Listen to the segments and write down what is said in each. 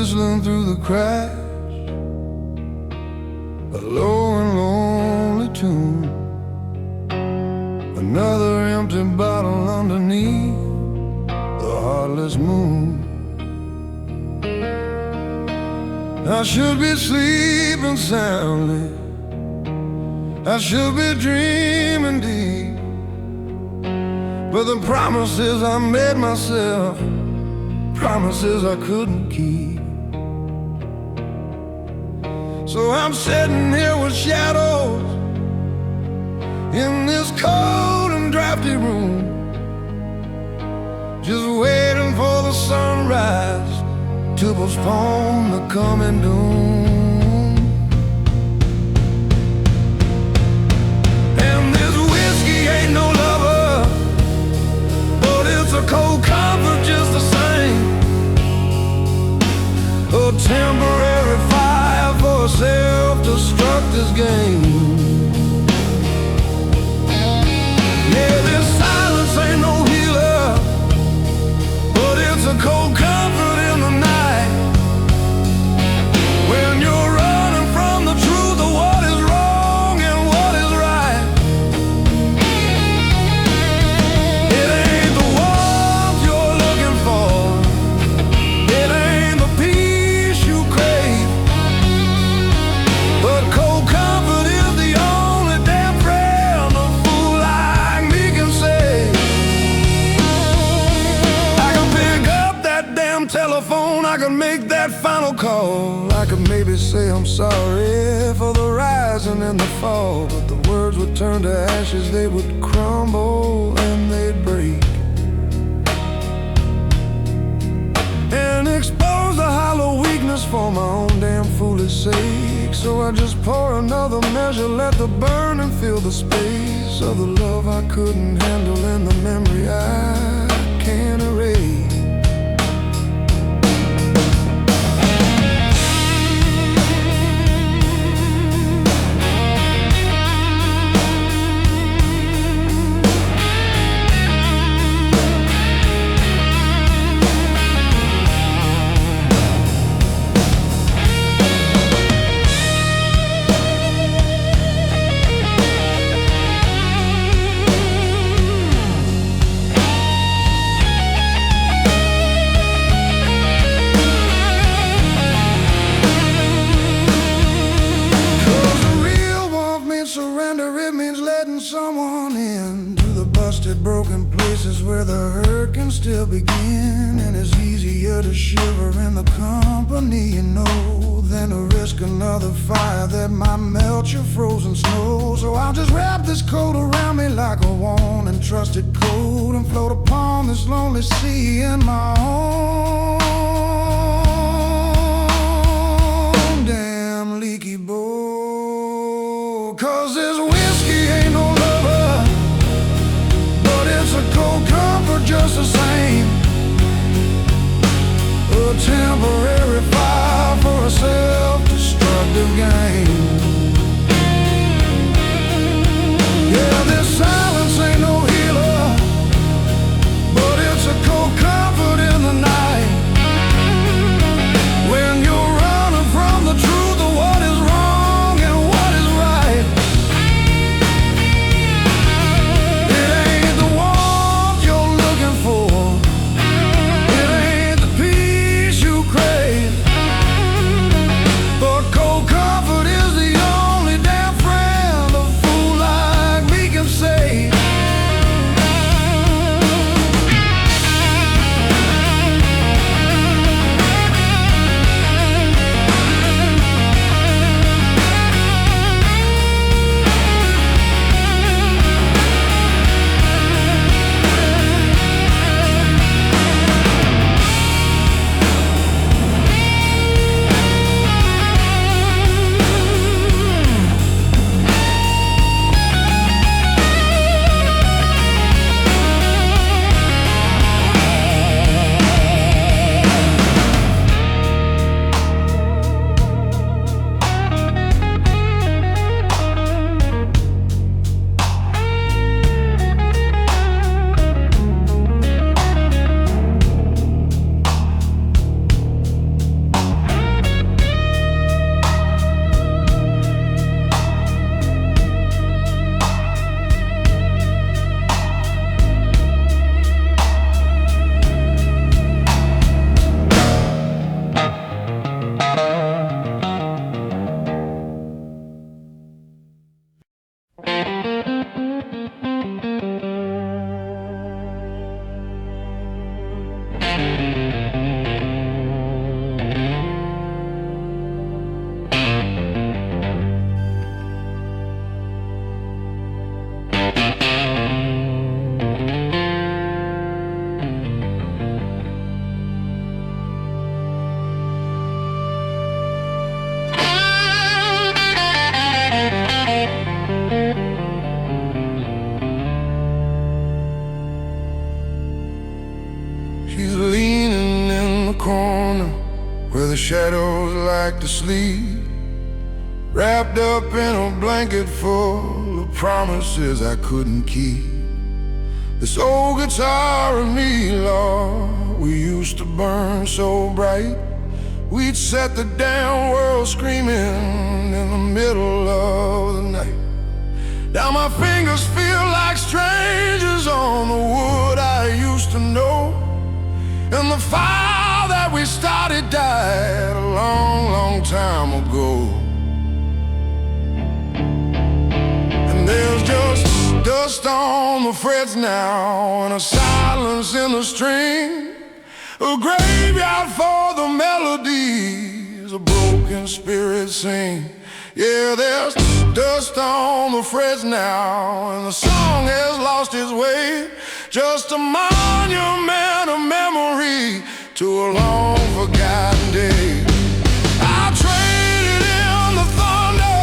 whistling through the crash, a low and lonely tune. Another empty bottle underneath the heartless moon. I should be sleeping soundly, I should be dreaming deep, but the promises I made myself, promises I couldn't keep. So I'm sitting here with shadows in this cold and drafty room, just waiting for the sunrise to postpone the coming doom. And this whiskey ain't no lover, but it's a cold comfort just the same. A temporary fire for a self-destructive game. Yeah, this silence ain't no healer, but it's a cold comfort in the night, when you're running from the truth of what is wrong and what is right. It ain't the warmth you're looking for, it ain't the peace you crave, but cold comfort is the only damn friend a fool like me can say. I can pick up that damn telephone, I can make that final call, I could maybe say I'm sorry for the rising and the fall, but the words would turn to ashes, they would crumble and they'd break, and expose the hollow weakness for my own damn foolish sake. So I just pour another measure, let the burn and fill the space of the love I couldn't handle and the memory I can't erase. Surrender, it means letting someone in to the busted, broken places where the hurt can still begin. And it's easier to shiver in the company you know than to risk another fire that might melt your frozen snow. So I'll just wrap this coat around me like a worn and trusted coat, and float upon this lonely sea in my own damn leaky boat. 'Cause this whiskey ain't no lover, but it's a cold comfort just the same. A temporary fire for a self-destructive game. Yeah, this silence ain't no healer, but it's a cold comfort in the night, when you're running from the truth of what is wrong and what is right. It ain't the warmth you're looking for, it ain't the peace you crave, corner where the shadows like to sleep, wrapped up in a blanket full of promises I couldn't keep. This old guitar and me, Lord, we used to burn so bright. We'd set the damn world screaming in the middle of the night. Now my fingers feel like strangers on the wood I used to know, and the fire that we started died a long, long time ago. And there's just dust on the frets now, and a silence in the string, a graveyard for the melodies a broken spirit sing. Yeah, there's dust on the frets now, and the song has lost its way, just a monument of memory to a long forgotten day. I traded in the thunder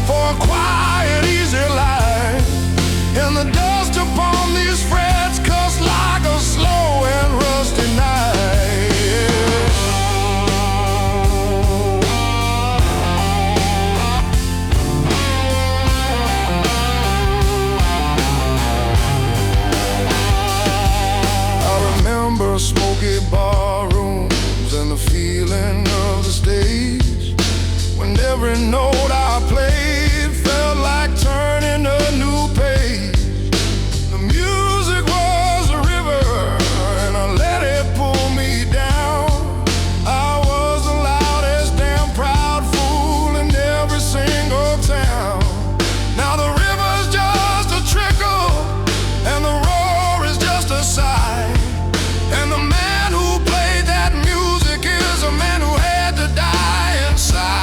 for a quiet, easy life, and the dust upon these frets cuts like a slow and rusty knife. Smoky bar rooms and the feeling of the stage, when every note I played felt like turning a new page. The music was a river and I let it pull me down. I was the loudest damn proud fool in every single town. Now the river's just a trickle and the roar is just a sigh, and the man who played that music is a man who had to die inside.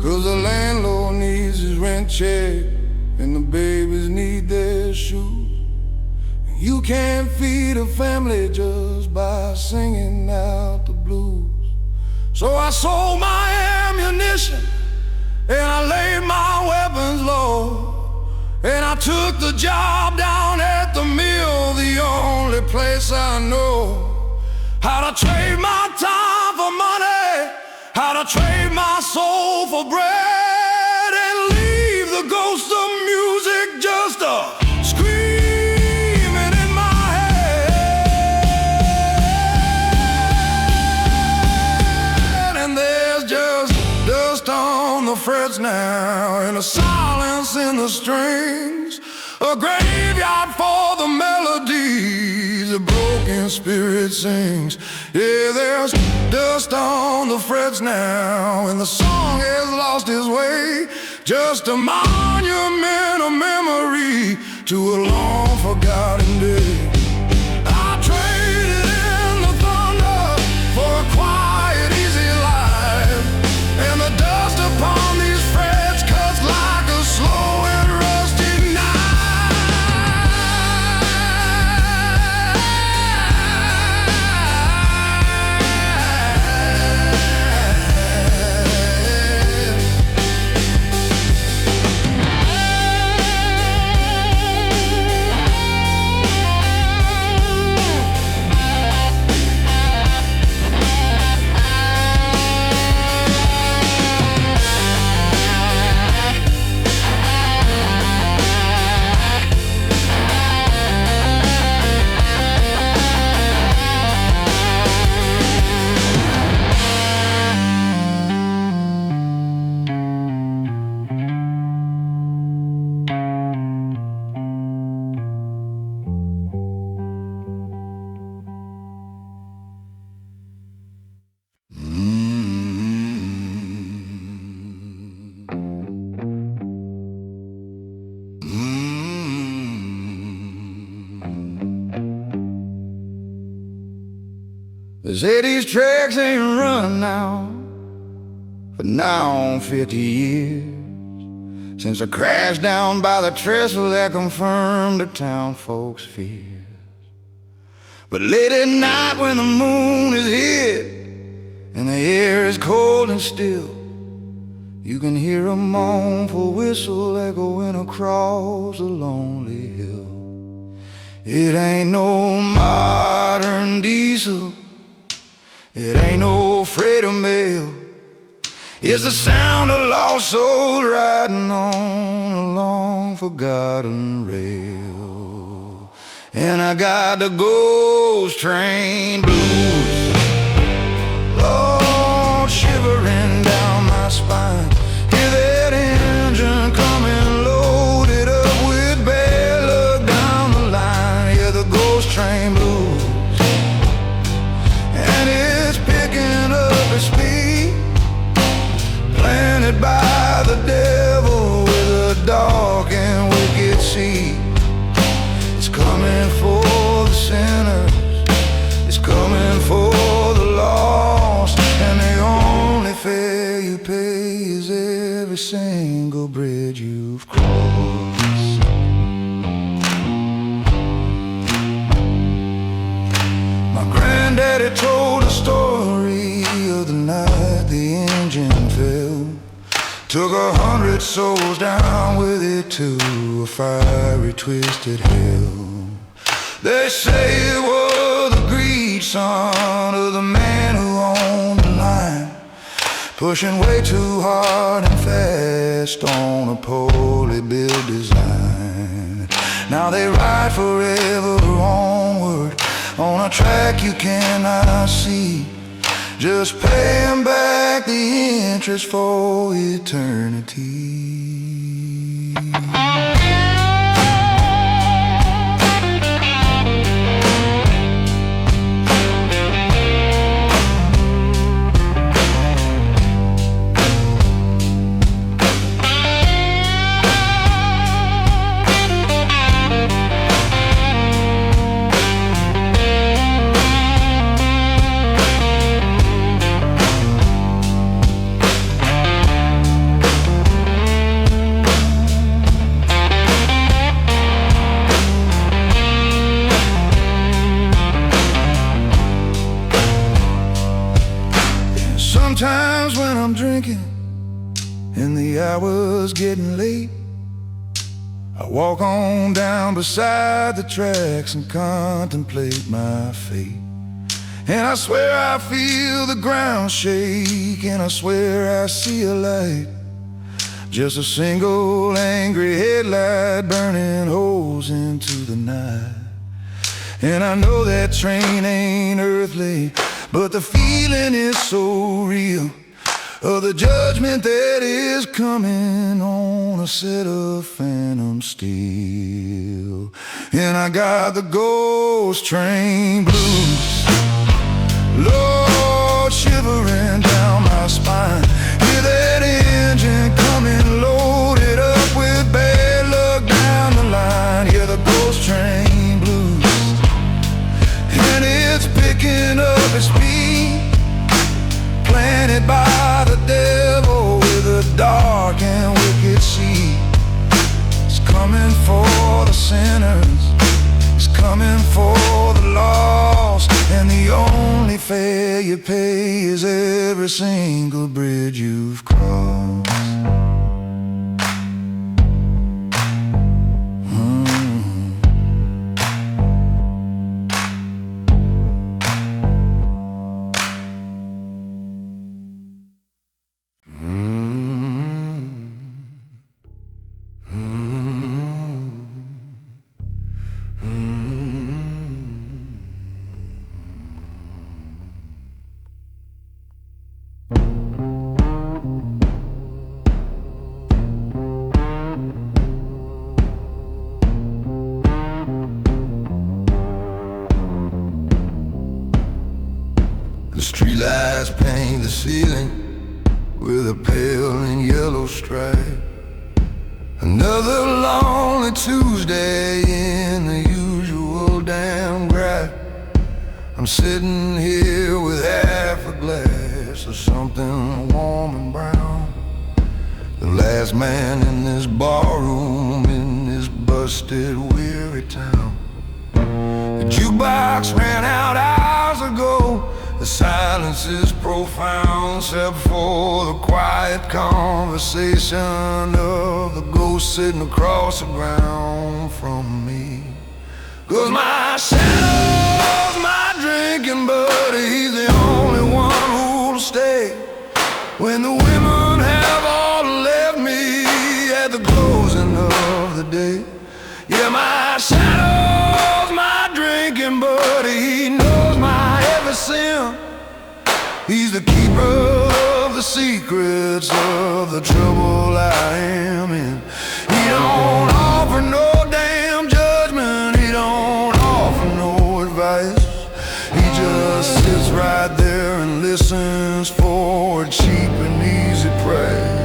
Cause the landlord needs his rent check and the babies need their shoes. You can't feed a family just by singing out the blues. So I sold my ammunition and I laid my weapons low, and I took the job down at the mill, the only place I know how to trade my time for money, how to trade my soul for bread, and leave the ghost of music just screaming in my head. And there's just dust on the frets now, and a silence in the strings, a graveyard for the melodies a broken spirit sings. Yeah, there's dust on the frets now, and the song has lost its way, just a monument of memory to a long forgotten day. I traded in the thunder for a quiet, easy life, and the dust upon these frets cuts like a slow and rusty knife. They say these tracks ain't run now for now on 50 years, since I crashed down by the trestle that confirmed the town folks' fears. But late at night when the moon is hid and the air is cold and still, you can hear a mournful whistle echoing across a lonely hill. It ain't no modern diesel, it ain't no freighter mail, it's the sound of lost souls riding on a long forgotten rail. And I got the ghost train blues, Lord, shivering down my spine. Hear that engine coming loaded up with bad luck down the line. Yeah, the ghost train blues, and it's picking up its speed, planted by the devil with a dark and wicked seed. It's coming for the sinners, it's coming for the lost, and the only fare you pay is every single bridge you've crossed. My granddaddy told a story of the night the engine fell, took 100 souls down with it to a fiery, twisted hell. They say it was the greed, son, of the man who owned the line, pushing way too hard and fast on a poorly built design. Now they ride forever onward on a track you cannot see, just paying back the interest for eternity. Sometimes when I'm drinking and the hour's getting late, I walk on down beside the tracks and contemplate my fate. And I swear I feel the ground shake, and I swear I see a light, just a single angry headlight burning holes into the night. And I know that train ain't earthly, but the feeling is so real, of the judgment that is coming on a set of phantom steel. And I got the ghost train blues, Lord, shivering down my spine. Hear that engine coming loaded up with bad luck down the line. Yeah, the ghost train blues, and it's picking up its speed, planted by the devil with a dark and wicked seed. It's coming for the sinners, it's coming for the lost, and the only fare you pay is every single bridge you've crossed. The streetlights paint the ceiling with a pale and yellow stripe. Another lonely Tuesday in the usual damn gripe. I'm sitting here with half a glass of something warm and brown. The last man in this barroom, in this busted, weary town. The jukebox ran out hours ago. The silence is profound, except for the quiet conversation of the ghost sitting across the ground from me. 'Cause my shadow's my drinking buddy, he's the only one who'll stay when the women have all left me at the closing of the day. Yeah, my shadow's my drinking buddy, he knows my every sin. He's the keeper of the secrets of the trouble I am in. He don't offer no damn judgment, he don't offer no advice. He just sits right there and listens for a cheap and easy price.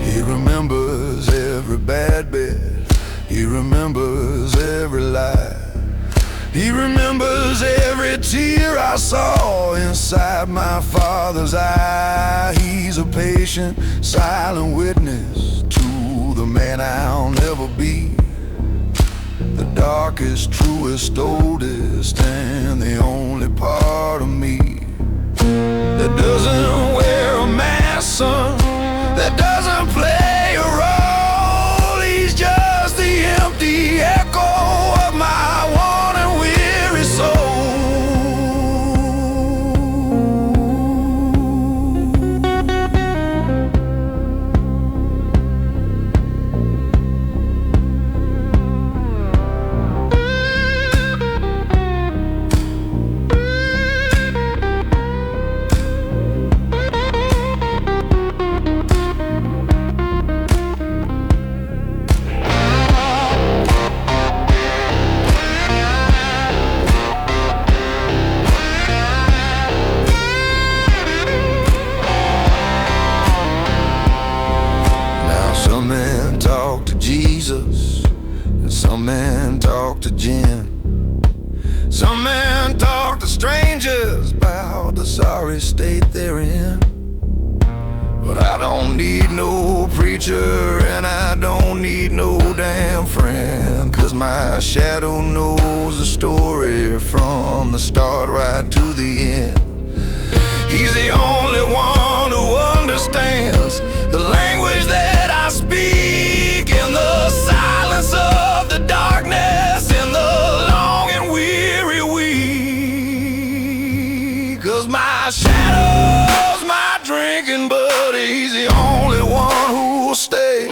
He remembers every bad bet, he remembers every lie. He remembers every tear I saw inside my father's eye. He's a patient, silent witness to the man I'll never be. The darkest, truest, oldest, and the only part of me that doesn't wear a mask, son, that doesn't play a role. He's just the empty echo of my worn and weary soul. Some men talk to Jesus, and some men talk to gin. Some men talk to strangers about the sorry state they're in. But I don't need no preacher, and I don't need no damn friend, 'cause my shadow knows the story from the start right to the end. He's the only one who understands the language that I speak in the silence of the darkness, in the long and weary week. 'Cause my shadow's my drinking buddy, he's the only one who'll stay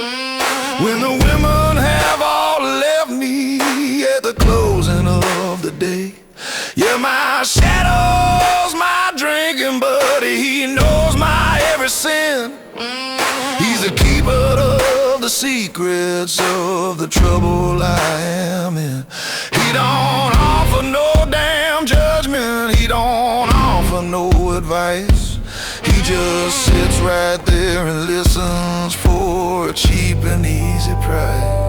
when the women have all left me at the closing of the day. Yeah, my shadow's my drinking buddy, he knows my every sin. He's the keeper of the secrets of the trouble I am in. He don't offer no damn judgment, he don't offer no advice. He just sits right there and listens for a cheap and easy price.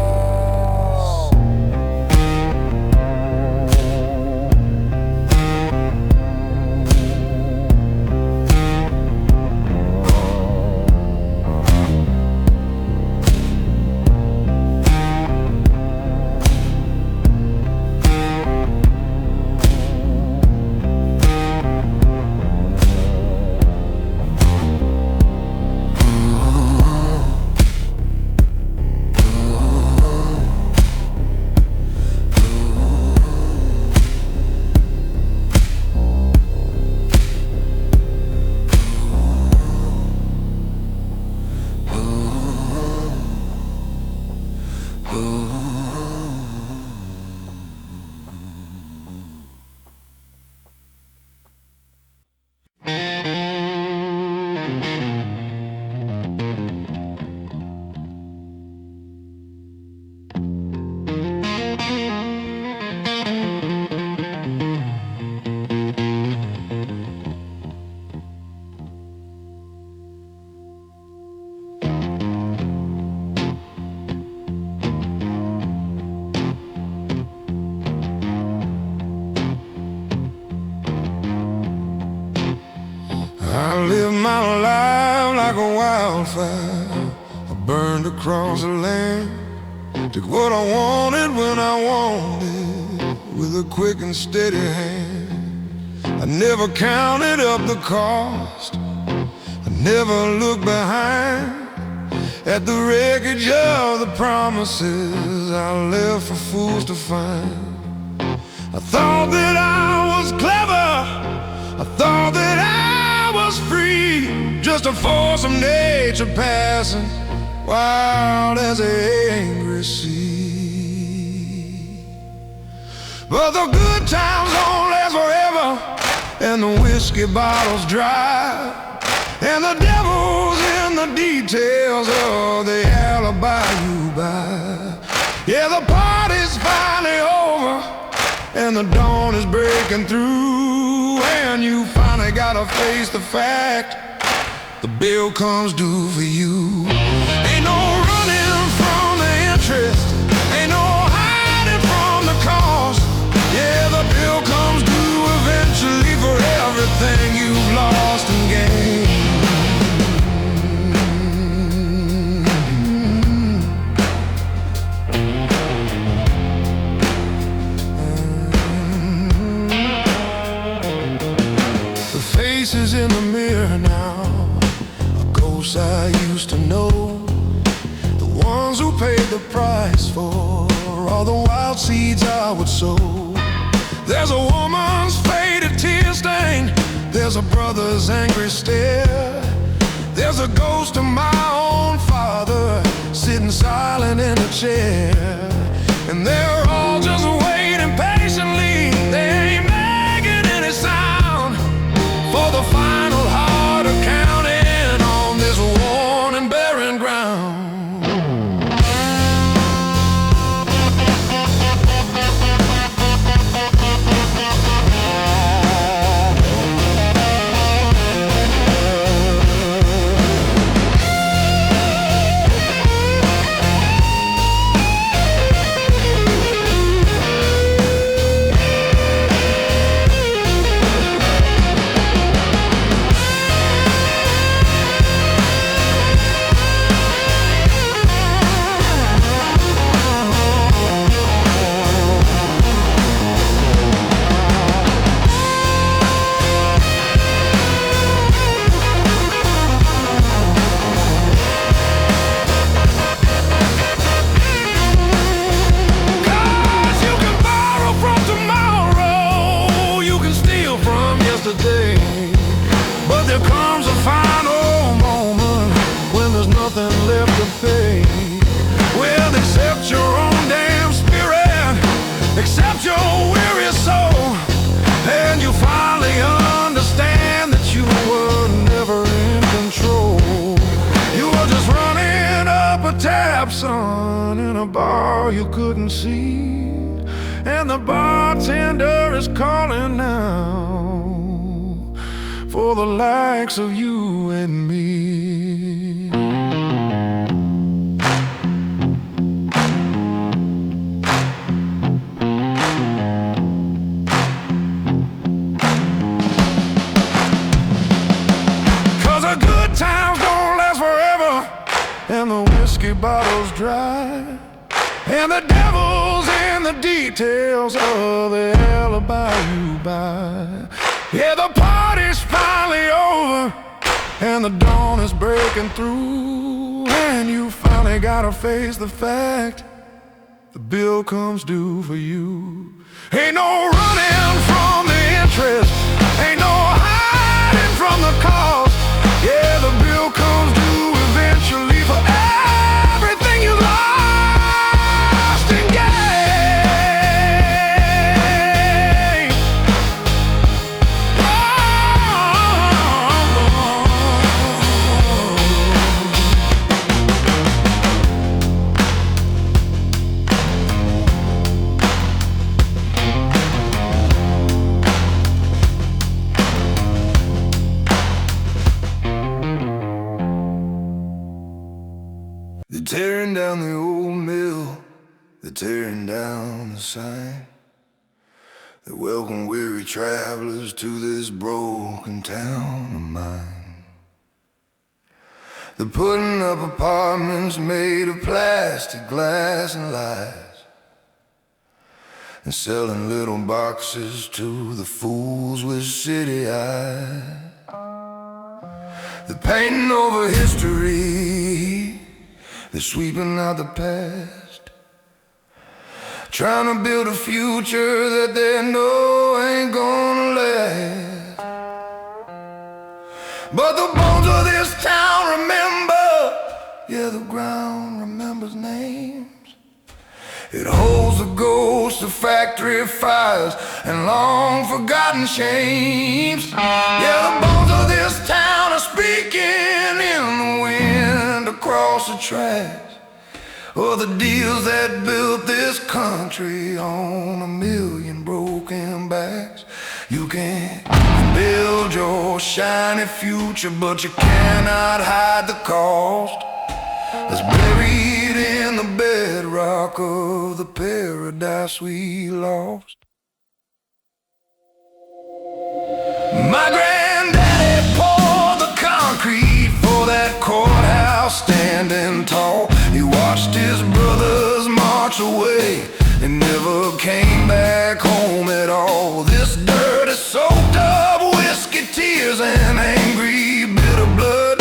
I lived my life like a wildfire. I burned across the land. Took what I wanted when I wanted, with a quick and steady hand. I never counted up the cost. I never looked behind at the wreckage of the promises I left for fools to find. I thought that I was clever. I thought that I was free, just a force of nature passing wild as an angry sea. But the good times don't last forever, and the whiskey bottles dry, and the devil's in the details of the alibi you buy. Yeah, the party's finally over, and the dawn is breaking through, and you finally gotta face the fact the bill comes due for you. Ain't no running from the interest, ain't no hiding from the cost. Yeah, the bill comes due eventually for everything you've lost and gained. The faces in the mirror now, ghosts I used to know, the ones who paid the price for all the wild seeds I would sow. There's a woman's faded tear stain, there's a brother's angry stare, there's a ghost of my own father sitting silent in a chair, and they're all just waiting patiently. They ain't making any sound for the final heart accounting on this worn and barren ground. But there comes a final moment when there's nothing left to pay. Well, accept your own damn spirit, accept your weary soul, and you finally understand that you were never in control. You were just running up a tab, son, in a bar you couldn't see, and the bartender is calling now for the likes of you and me. 'Cause the good times don't last forever, and the whiskey bottle's dry, and the devil's in the details of the alibi you buy. Yeah, the party's finally over, and the dawn is breaking through, and you finally gotta face the fact the bill comes due for you. Ain't no running from the interest, ain't no hiding from the cost. Yeah, the bill comes due eventually for everything you lost and gained. They're tearing down the old mill, they're tearing down the sign. They welcome weary travelers to this broken town of mine. They're putting up apartments made of plastic, glass, and lies, and selling little boxes to the fools with city eyes. They're painting over history, they're sweeping out the past, trying to build a future that they know ain't gonna last. But the bones of this town remember, yeah, the ground remembers names. It holds the ghosts of factory fires and long forgotten shames. Yeah, the bones of this town are speaking in the wind across the tracks, or the deals that built this country on a million broken backs. You can build your shiny future, but you cannot hide the cost that's buried in the bedrock of the paradise we lost. My granddaddy poured the concrete for that courthouse standing tall. He watched his brothers march away and never came back home at all. This dirt is soaked up whiskey, tears, and angry bitter blood.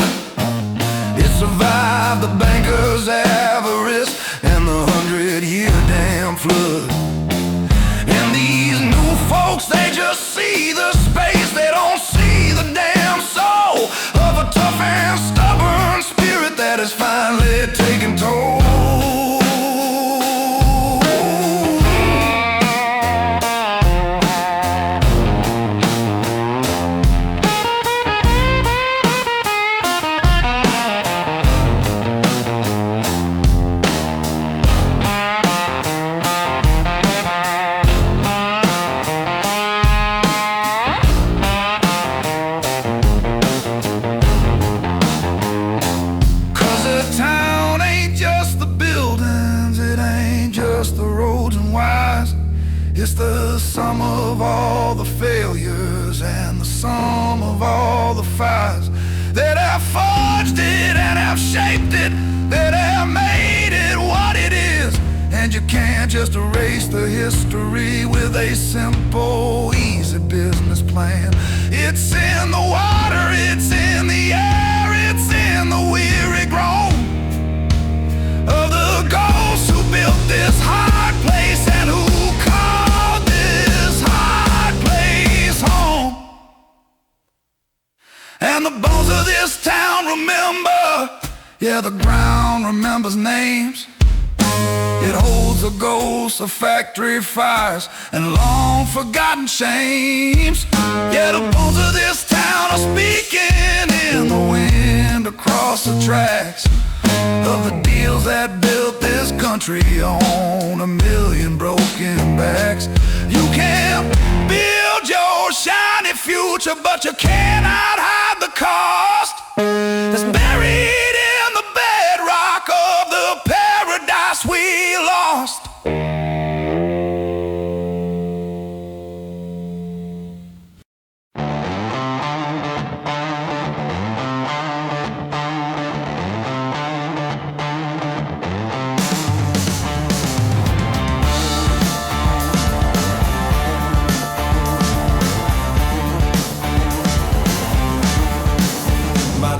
It survived the banker's avarice and the 100-year damn flood. And these new folks, they just see the space, they don't see the damn soul of a tough and stubborn spirit that is finally taking toll. It's the sum of all the failures and the sum of all the fires that have forged it and have shaped it, that have made it what it is. And you can't just erase the history with a simple, easy business plan. It's in the water, it's in the air, it's in the weary groan of the ghosts who built this hard place and who and the bones of this town remember, yeah, the ground remembers names. It holds the ghosts of factory fires and long forgotten shames. Yeah, the bones of this town are speaking in the wind across the tracks of the deals that built this country on a million broken backs. You can build your shiny future, but you cannot hide the cost that's buried in the bedrock of the paradise we lost.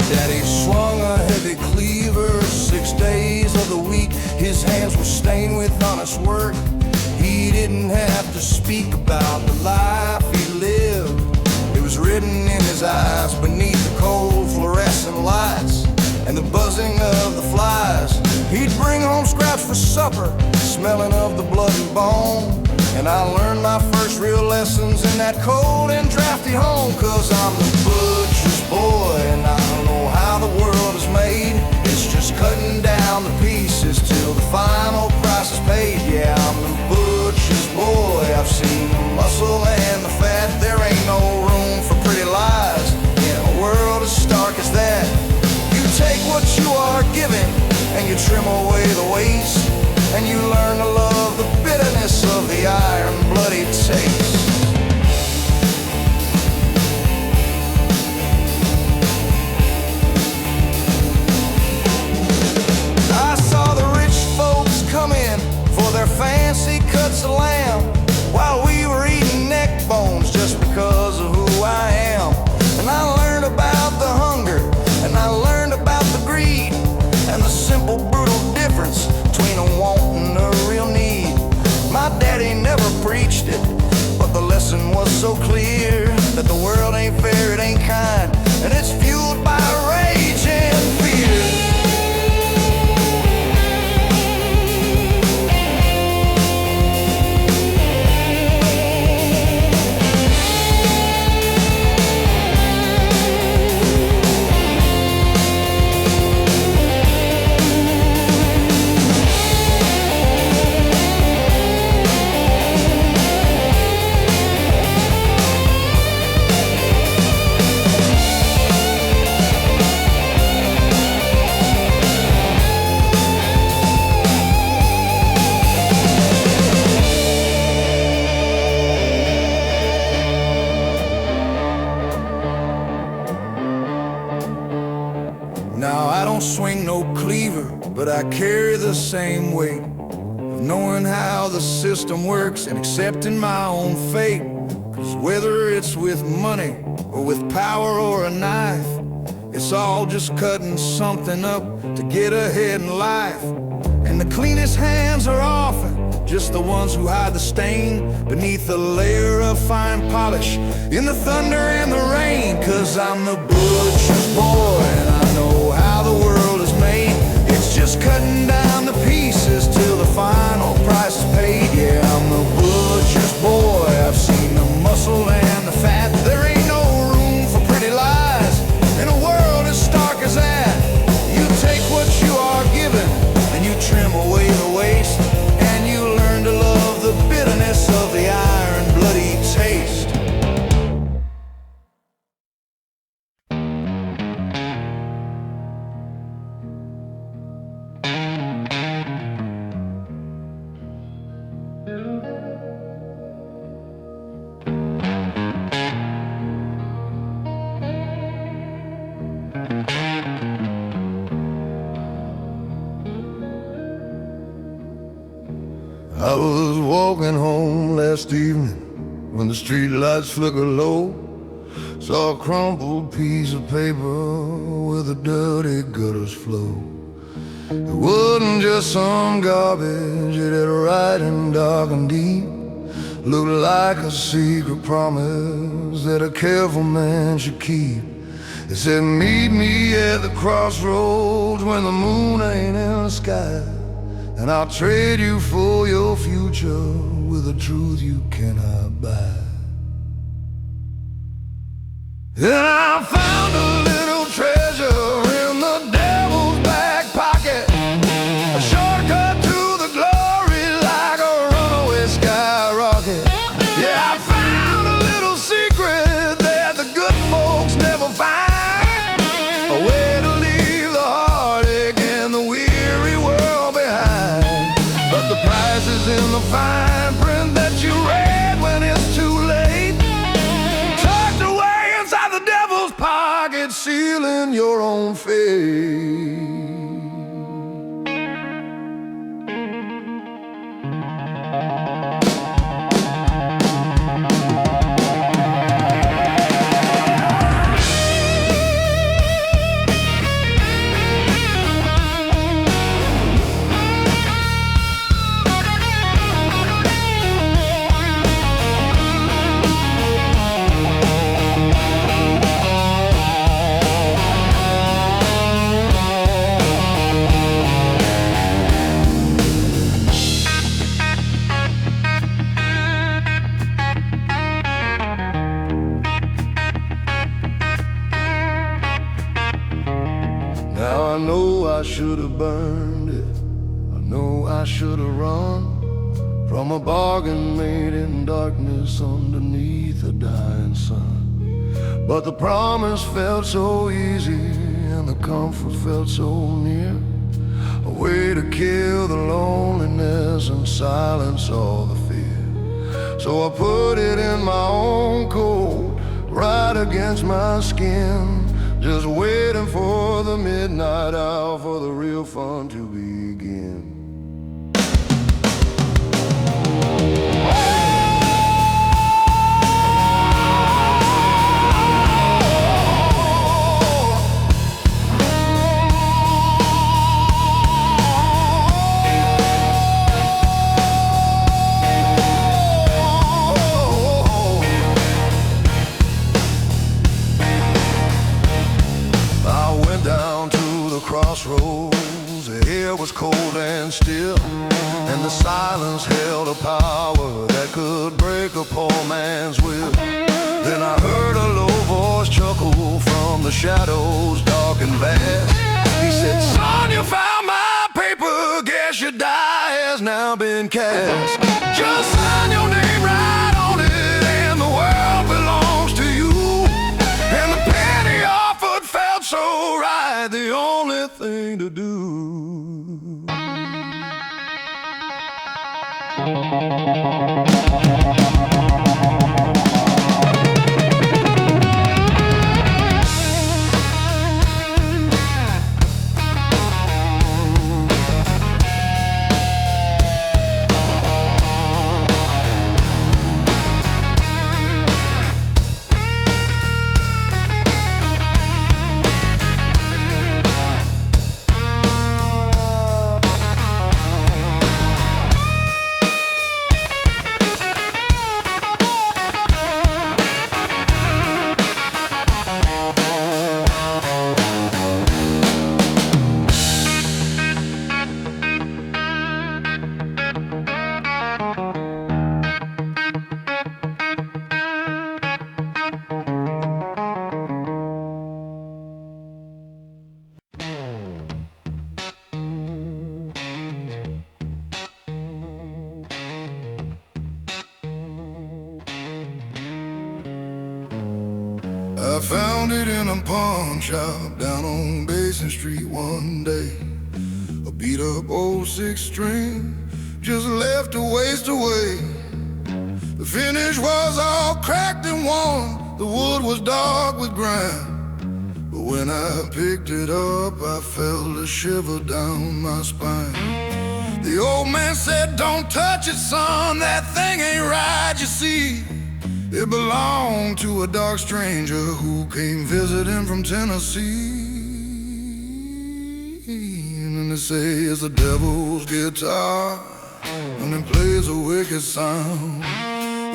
Daddy swung a heavy cleaver 6 days of the week. His hands were stained with honest work. He didn't have to speak about the life he lived. It was written in his eyes beneath the cold fluorescent lights and the buzzing of the flies. He'd bring home scraps for supper, smelling of the blood and bone. And I learned my first real lessons in that cold and drafty home. 'Cause I'm the butcher's boy and I don't know how the world is made. It's just cutting down the pieces till the final price is paid. Yeah, I'm the butcher's boy. I've seen the muscle and the fat. There ain't no room for pretty lies in a world as stark as that. You take what you are given and you trim away the waste, and you learn to love the bitterness of the iron bloody taste. don't swing no cleaver, but I carry the same weight of knowing how the system works and accepting my own fate. 'Cause whether it's with money or with power or a knife, it's all just cutting something up to get ahead in life. And the cleanest hands are often just the ones who hide the stain beneath the layer of fine polish in the thunder and the rain. 'Cause I'm the butcher's boy and I know how the world is made. It's just cutting down the pieces till the final price is paid. Yeah, I'm the butcher's boy. I've seen the muscle and the fat. There ain't no room for pretty lies in a world as stark as that. You take what you are given and you trim away the waste, and you learn to love the bitterness of the iron bloody taste. I was walking home last evening when the street lights flickered low. Saw a crumpled piece of paper where the dirty gutters flow. It wasn't just some garbage, it had writing dark and deep. Looked like a secret promise that a careful man should keep. It said, meet me at the crossroads when the moon ain't in the sky, and I'll trade you for your future with a truth you cannot buy. And I found a little treasure in the devil's back pocket, a shortcut to the glory like a runaway skyrocket. Yeah, I found a little secret that the good folks never find, a way to leave the heartache and the weary world behind. But the price is in the fine print that you read when it's too late, tucked away inside the devil's pocket, sealing your own fate. Now I know I should have burned it, I know I should have run from a bargain made in darkness underneath a dying sun. But the promise felt so easy and the comfort felt so near, a way to kill the loneliness and silence all the fear. So I put it in my own coat, right against my skin, just waiting for the midnight hour for the real fun to begin. Crossroads, the air was cold and still, and the silence held a power that could break a poor man's will. Then I heard a low voice chuckle from the shadows, dark and vast. He said, son, you found my paper, guess your die has now been cast. Just sign your name right on it and the world belongs to you. And the penny offered felt so right, the only thing to do. I found it in a pawn shop down on Basin Street one day. A beat up old six string, just left to waste away. The finish was all cracked and worn, the wood was dark with grime. But when I picked it up, I felt a shiver down my spine. The old man said, "Don't touch it, son, that thing ain't right, you see. It belonged to a dark stranger who came visiting from Tennessee. And they say it's the devil's guitar, and it plays a wicked sound.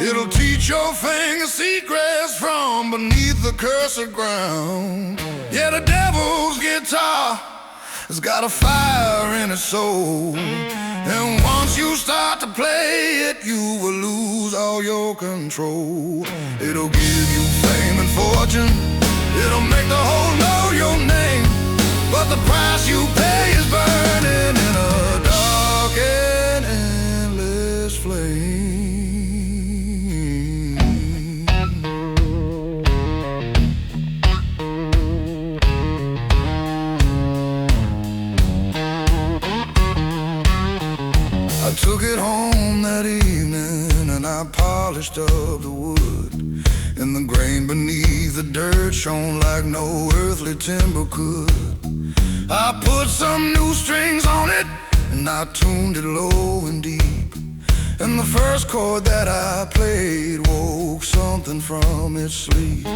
It'll teach your fingers secrets from beneath the cursed ground. Yeah, the devil's guitar has got a fire in its soul, and once you start to play it, you will lose all your control. It'll give you fame and fortune, it'll make the whole know your name, but the price you pay is burning in a dark and endless flame. I took it home that evening and I polished up the wood, and the grain beneath the dirt shone like no earthly timber could. I put some new strings on it and I tuned it low and deep, and the first chord that I played woke something from its sleep.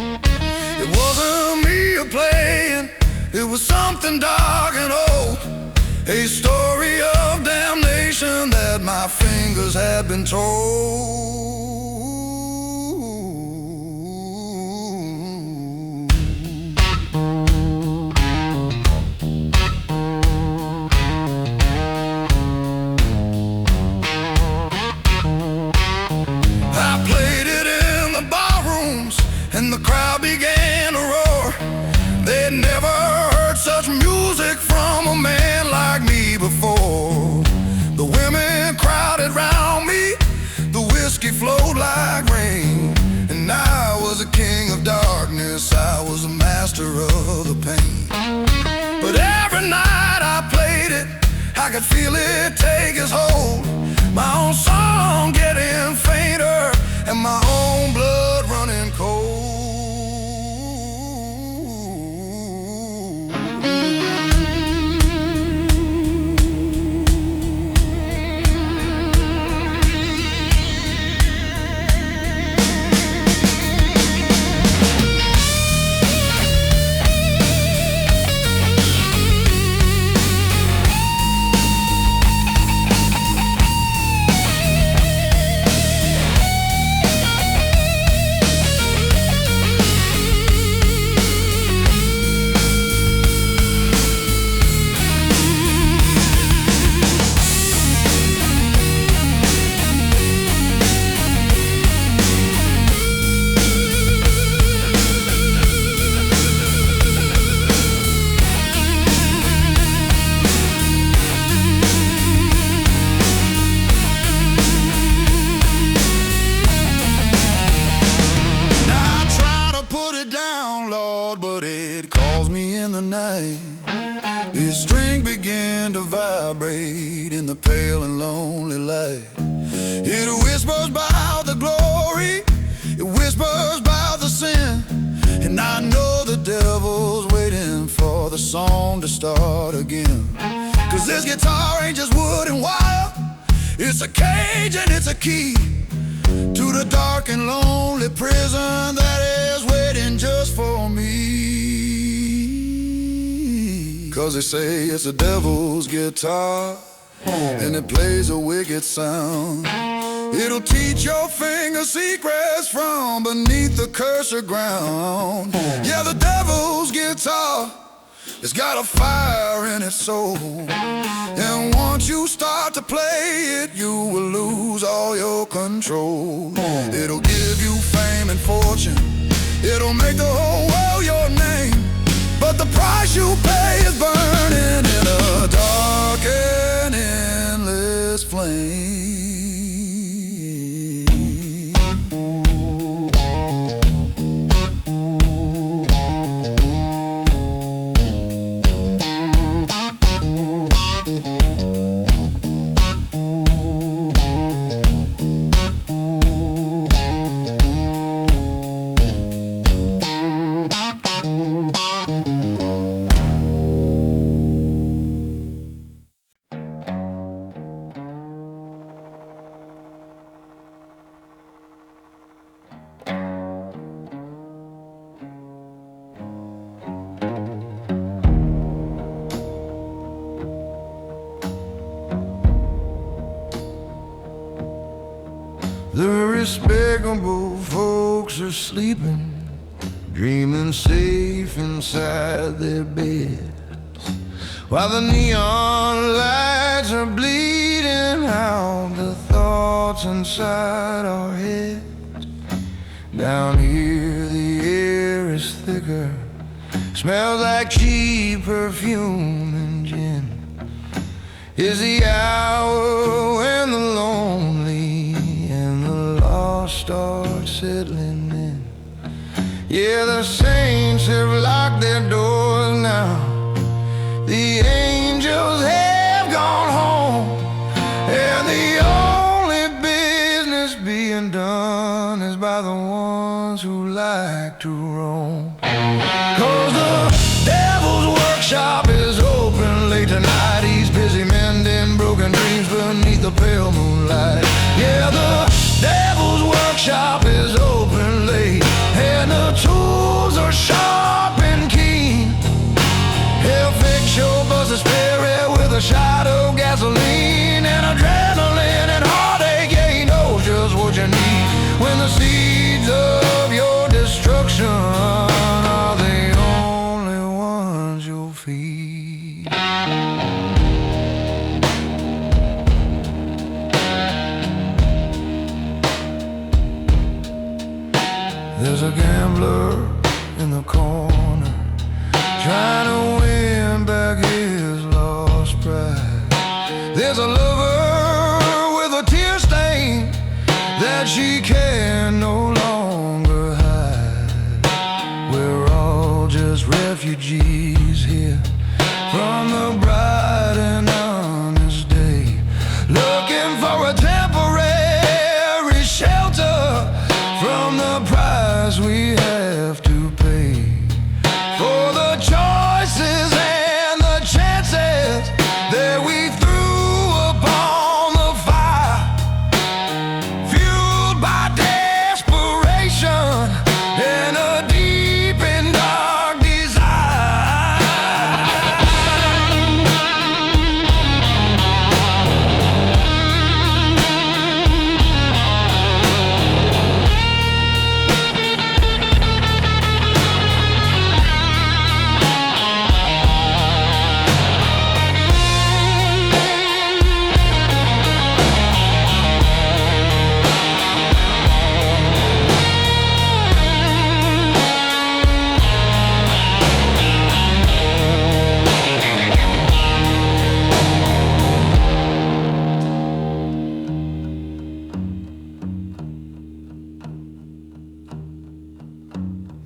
It wasn't me a-playing, it was something dark and old, a story of damnation that my fingers had been told. I played it in the barrooms and the crowd began to roar. They'd never heard such music from a man like me before. The women crowded round me, the whiskey flowed like rain, and I was a king of darkness, I was a master of the pain. But every night I played it, I could feel it take its hold, my own song getting fainter and my own blood running cold. But it calls me in the night. This string began to vibrate in the pale and lonely light. It whispers about the glory, it whispers about the sin, and I know the devil's waiting for the song to start again. 'Cause this guitar ain't just wood and wire, it's a cage and it's a key to the dark and lonely prison that is waiting just for me. 'Cause they say it's the devil's guitar, and it plays a wicked sound. It'll teach your fingers secrets from beneath the cursed ground. Yeah, the devil's guitar, it's got a fire in its soul, and once you start to play it, you will lose all your control. It'll give you fame and fortune, it'll make the whole world your name, but the price you pay is burning in a dark and endless flame. respectable folks are sleeping, dreaming safe inside their beds, while the neon lights are bleeding out the thoughts inside our heads. Down here the air is thicker, smells like cheap perfume and gin. Is the hour when the lonely and the lost start settling in. Yeah, the saints have locked their doors now, the angels have gone home, and the only business being done is by the ones who like to roam. 'Cause the devil's workshop is open late tonight. He's busy mending broken dreams beneath the pale moonlight. Yeah, the devil's workshop is open late, and the tools are sharp and keen. He'll fix your busted spirit with a shot of gasoline and adrenaline and heartache. Yeah, he knows just what you need when the seeds of your destruction are the only ones you'll feed. There's a gambler in the corner trying to win back his lost pride. There's a lover with a tear stain that she can no longer hide. We're all just refugees here from the bright and honest day, looking for a temporary shelter from the price we have to pay for the choices and the chances that we threw upon the fire, fueled by desperation and a deep and dark desire.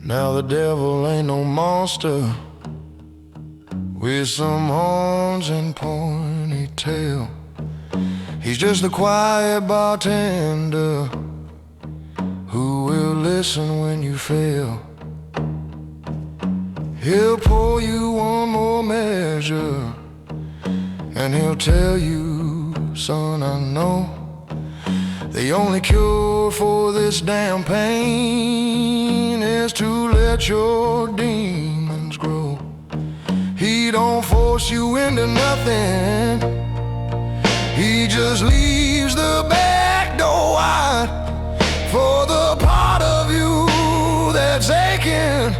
Now the devil ain't no monster with some horns and pointy tail. He's just a quiet bartender who will listen when you fail. He'll pour you one more measure and he'll tell you, son, I know the only cure for this damn pain is to let your demons grow. He don't force you into nothing, he just leaves the back door wide for the part of you that's aching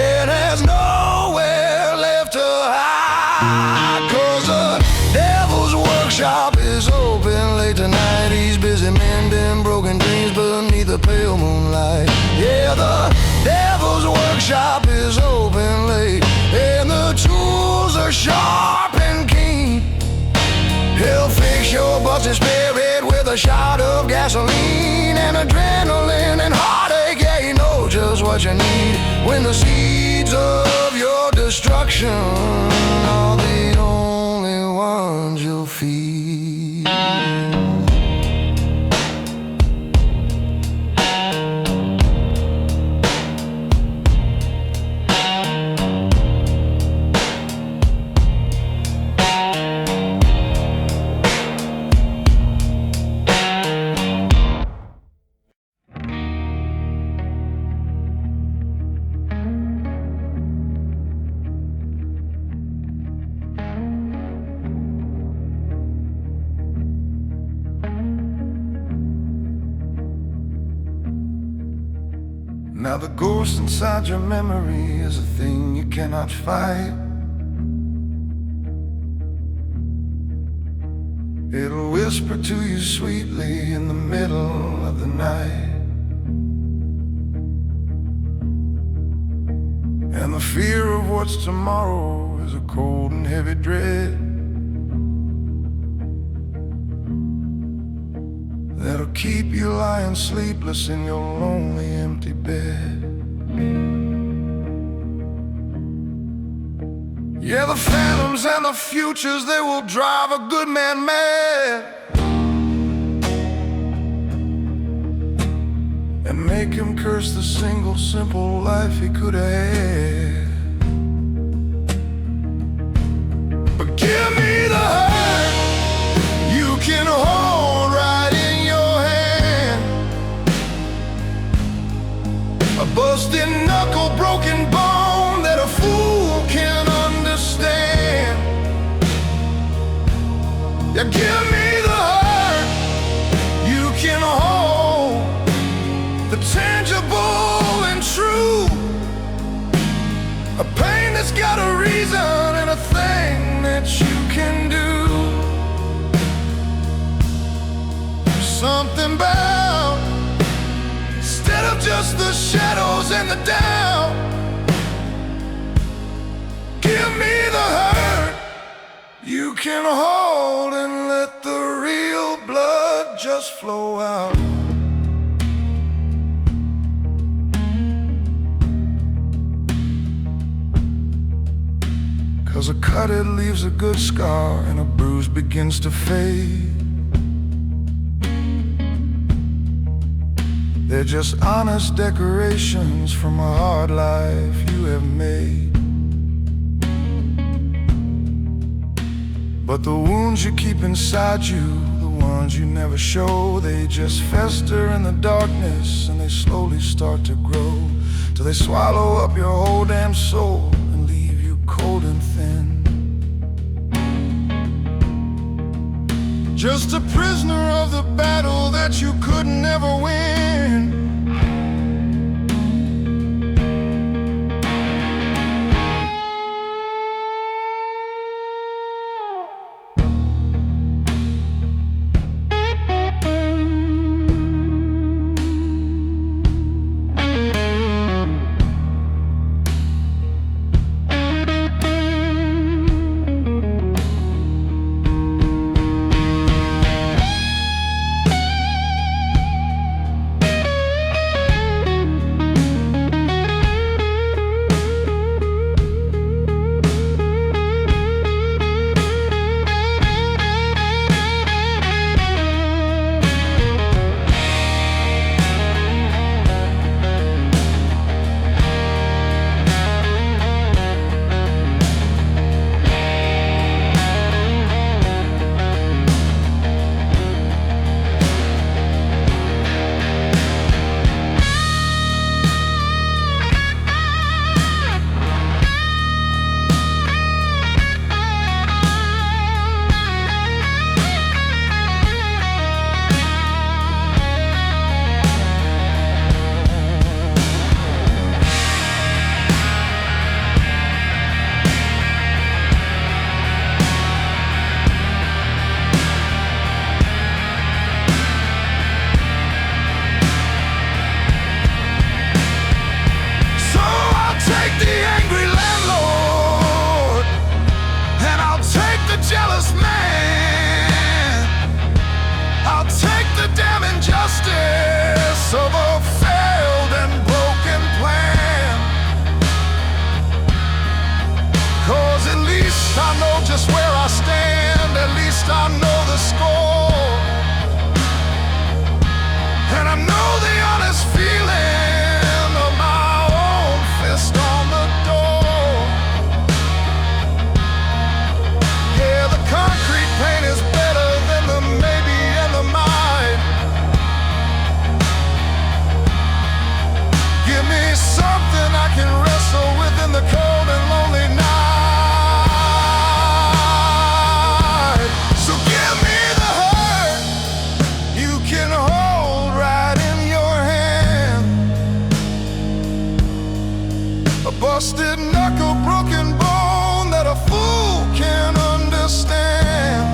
and has nowhere left to hide. 'Cause the devil's workshop is open late tonight. He's busy mending broken dreams beneath the pale moonlight. Yeah, the devil's workshop is open late, and the tools are sharp and keen. He'll fix your busted spirit with a shot of gasoline and adrenaline and heartache. Yeah, he knows just what you need when the seeds of your destruction are the only ones you'll feed. Now the ghost inside your memory is a thing you cannot fight. It'll whisper to you sweetly in the middle of the night. And the fear of what's tomorrow is a cold and heavy dread that'll keep you lying sleepless in your lonely empty bed. Yeah, the phantoms and the futures, they will drive a good man mad and make him curse the single simple life he could have had. But give me the hurt you can hold right in your hand, a busted knuckle, broken bone that a fool can understand. Yeah, give me the hurt you can hold, the tangible and true, a pain that's got a reason and a thing that you can do. Something about, instead of just the shadows and the doubt, give me the hurt you can hold and let the real blood just flow out. Cause a cut, it leaves a good scar, and a bruise begins to fade. They're just honest decorations from a hard life you have made. But the wounds you keep inside you, the ones you never show, they just fester in the darkness, and they slowly start to grow till they swallow up your whole damn soul and leave you cold and thin. Just a prisoner of the battle that you could never win. a busted knuckle, broken bone that a fool can't understand.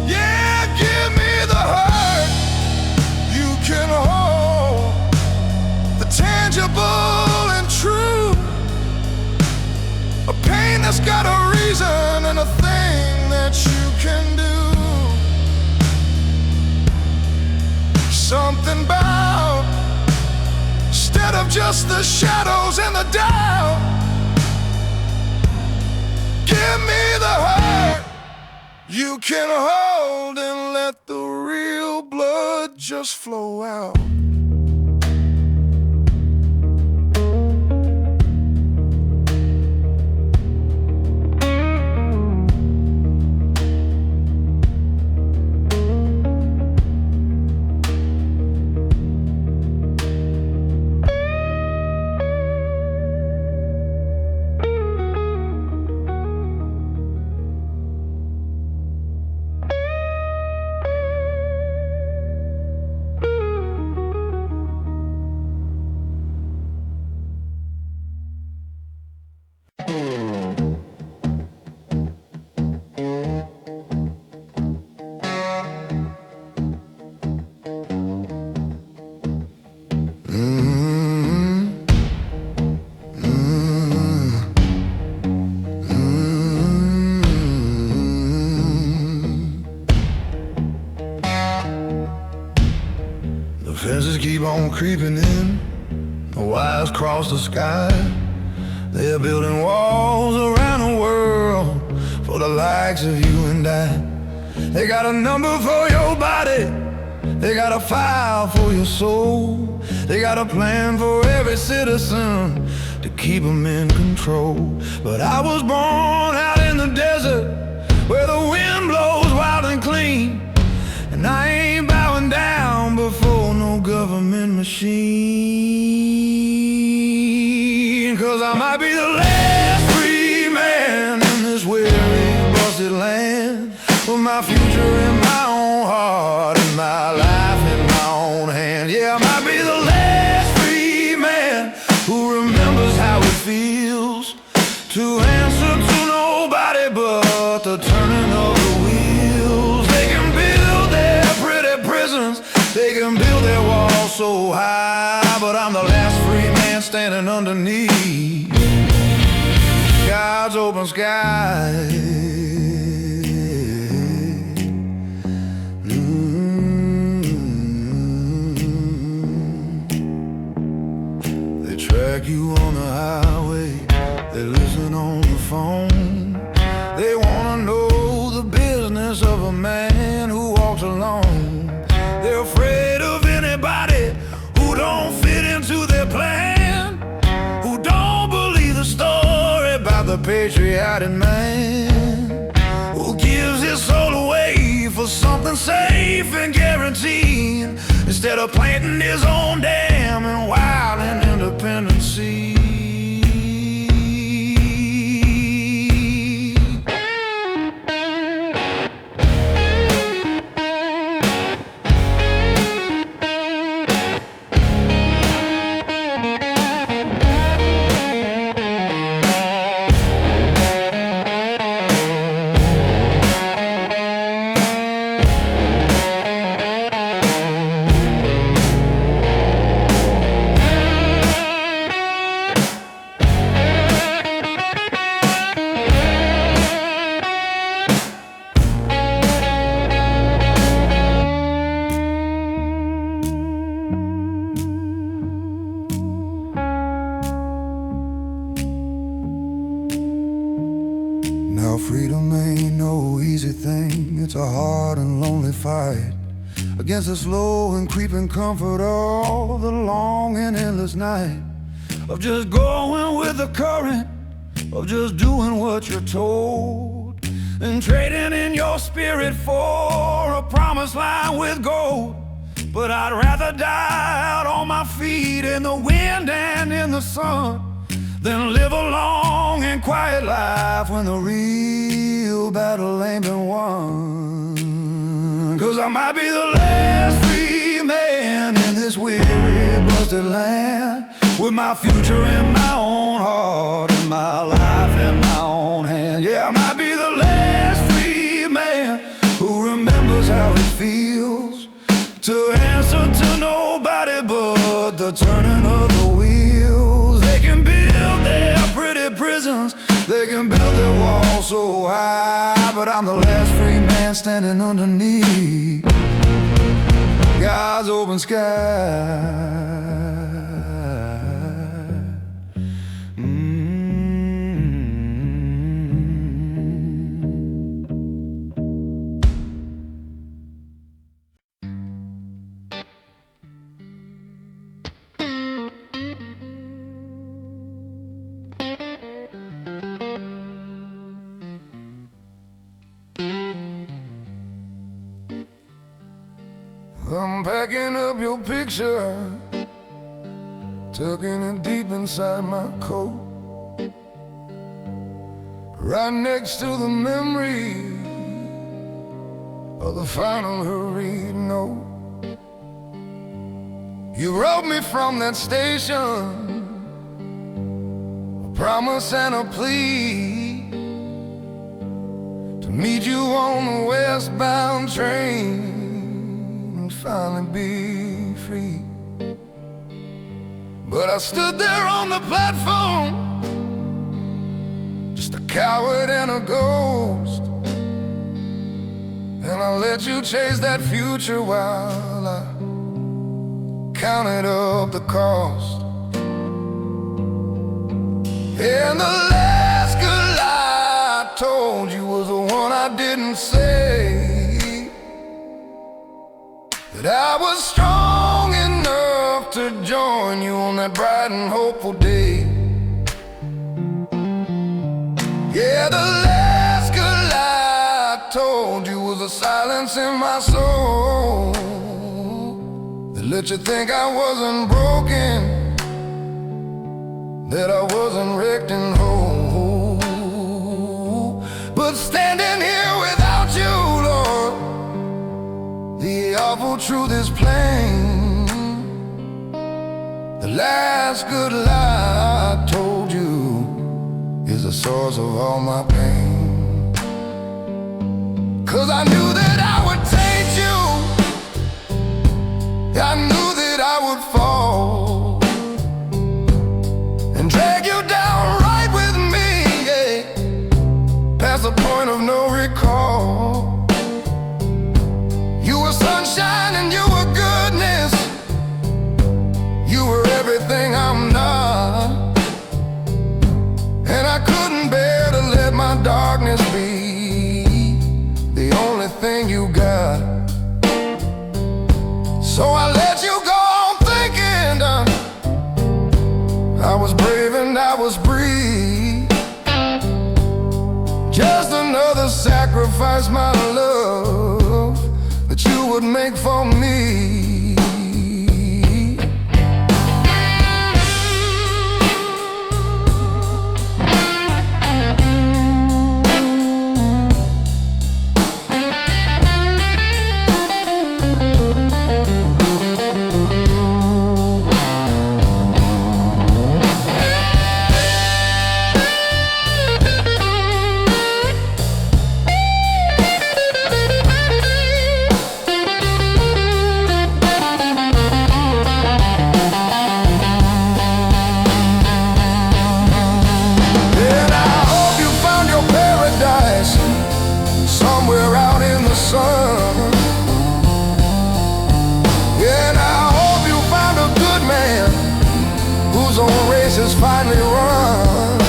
Yeah, give me the hurt you can hold, the tangible and true, a pain that's got a reason and a thing that you can do. Something about, instead of just the shadows and the doubt, give me the hurt you can hold and let the real blood just flow out. Fences keep on creeping in, the wires cross the sky. They're building walls around the world for the likes of you and I. They got a number for your body, they got a file for your soul. They got a plan for every citizen to keep them in control. But I was born out in the desert where the wind blows wild and clean, and I ain't bowing down before no government machine. 'Cause I might be the last free man in this weary, busted land, with my future in my own heart and my life in my own hand. Yeah, I might be the last free man who remembers how it feels to answer to nobody but the turning of the wheels. They can build their pretty prisons, they can build their walls so high, but I'm the last free man standing underneath God's open sky. They track you on the highway, they listen on the phone. They wanna know the business of a man who walks alone. They're afraid of anybody who don't fit into their plan, who don't believe the story about the patriotic man, who gives his soul away for something safe and guaranteed, instead of planting his own dam in wild and independent sea. Now freedom ain't no easy thing, it's a hard and lonely fight against the slow and creeping comfort of the long and endless night, of just going with the current, of just doing what you're told, and trading in your spirit for a promised line with gold. But I'd rather die out on my feet in the wind and in the sun than live a long and quiet life when the real battle ain't been won. 'Cause I might be the last free man in this weary, busted land, with my future in my own heart and my life in my own hand. Yeah, I might be the last free man who remembers how it feels to answer to nobody but the turning of the wheels. They can build their pretty prisons, they can build their walls so high, but I'm the last free man standing underneath God's open sky. I'm packing up your picture, tucking it deep inside my coat, right next to the memory of the final hurried note. You wrote me from that station, a promise and a plea to meet you on the westbound train, finally be free. But I stood there on the platform, just a coward and a ghost, and I let you chase that future while I counted up the cost. And the last good lie I told you was the one I didn't say, that I was strong enough to join you on that bright and hopeful day. Yeah, the last good lie I told you was a silence in my soul that let you think I wasn't broken, that I wasn't wrecked and whole. But standing here without you, Lord, the awful truth is plain. The last good lie I told you is the source of all my pain. 'Cause I knew that I would taint you, I knew that I would fall and drag you down right with me, yeah, past the point of no recall. You were sunshine and you were goodness, you were everything I'm not, and I couldn't bear to let my darkness be the only thing you got. So I let you go on thinking I was brave and I was free. Just another sacrifice, my love, that you would make for me. Is finally run,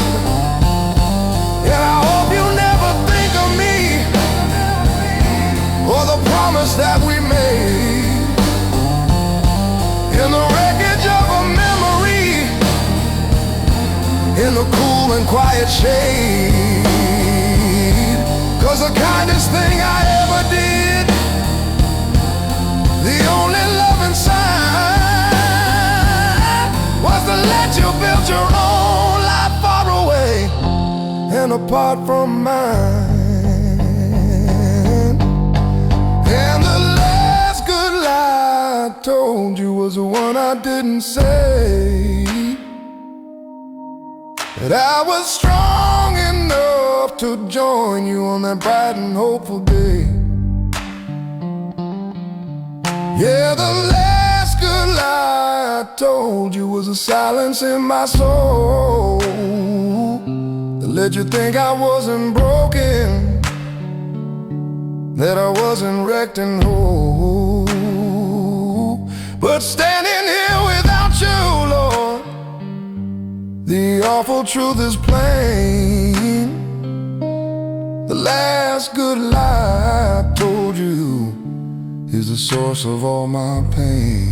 and I hope you never think of me or the promise that we made in the wreckage of a memory, in the cool and quiet shade. 'Cause the kindest thing I ever did, the only love inside, was to let you build your own life far away and apart from mine. And the last good lie I told you was the one I didn't say. that I was strong enough to join you on that bright and hopeful day. Yeah, the last good lie I told you was a silence in my soul that let you think I wasn't broken, that I wasn't wrecked and whole. But standing here without you, Lord, the awful truth is plain. The last good lie I told you is the source of all my pain.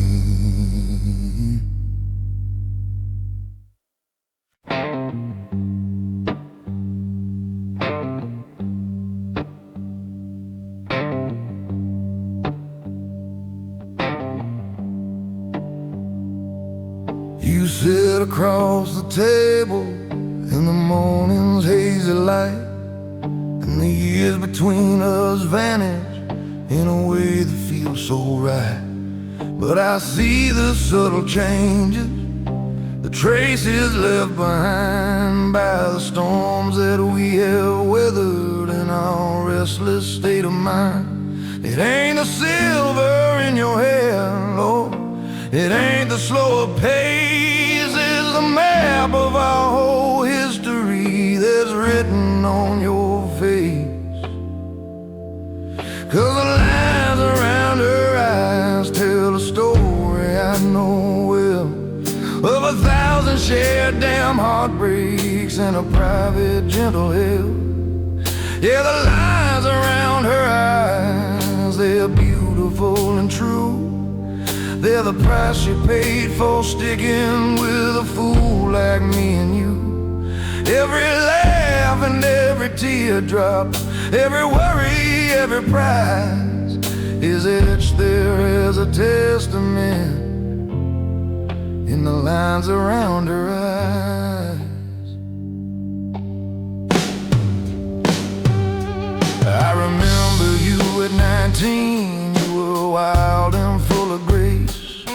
You sit across the table in the morning's hazy light, and the years between us vanish in a way that feels so right. But I see the subtle changes, the traces left behind by the storms that we have weathered in our restless state of mind. It ain't the silver in your hair, Lord, it ain't the slower pace, it's the map of our whole history that's written on your face. 'Cause the lines around her eyes tell a story I know well, of 1,000 shared damn heartbreaks and a private gentle hell. Yeah, the lines around her eyes, they're beautiful and true. They're the price she paid for sticking with a fool like me and you. Every laugh and every teardrop, every worry, every prize is etched there as a testament in the lines around her eyes. I remember you at 19, you were wild and full of grace,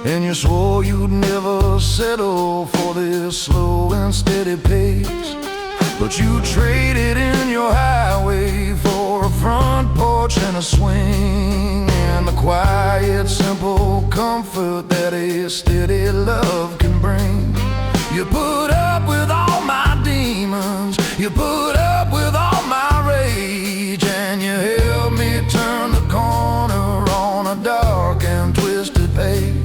and you swore you'd never settle for this slow and steady pace. But you traded in your highway for a front porch and a swing, and the quiet, simple comfort that a steady love can bring. You put up with all my demons, you put up with all my rage, and you helped me turn the corner on a dark and twisted page.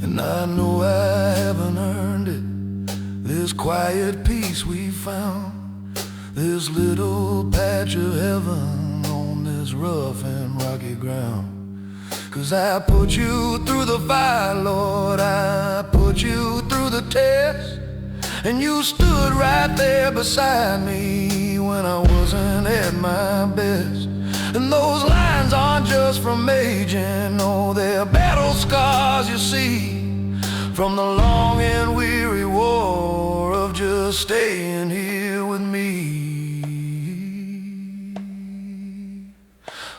And I know I haven't earned it, this quiet peace we found, this little patch of heaven on this rough and rocky ground. 'Cause I put you through the fire, Lord, I put you through the test, and you stood right there beside me when I wasn't at my best. And those lines aren't just from aging, no, they're battle scars you see from the long and weary war of just staying here with me.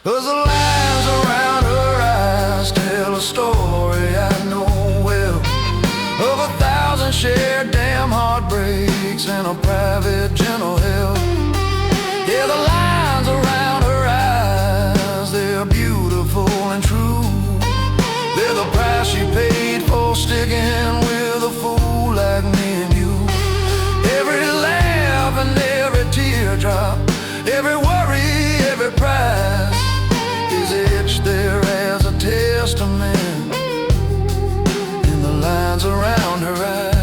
'Cause the lines around her eyes tell a story I know well, of 1,000 shared damn heartbreaks and a private gentle hell. Yeah, the lines around her eyes, they're beautiful and true. They're the price she paid for sticking with a fool like me and you. Every laugh and every teardrop, every worry, every prize is etched there as a testament in the lines around her eyes.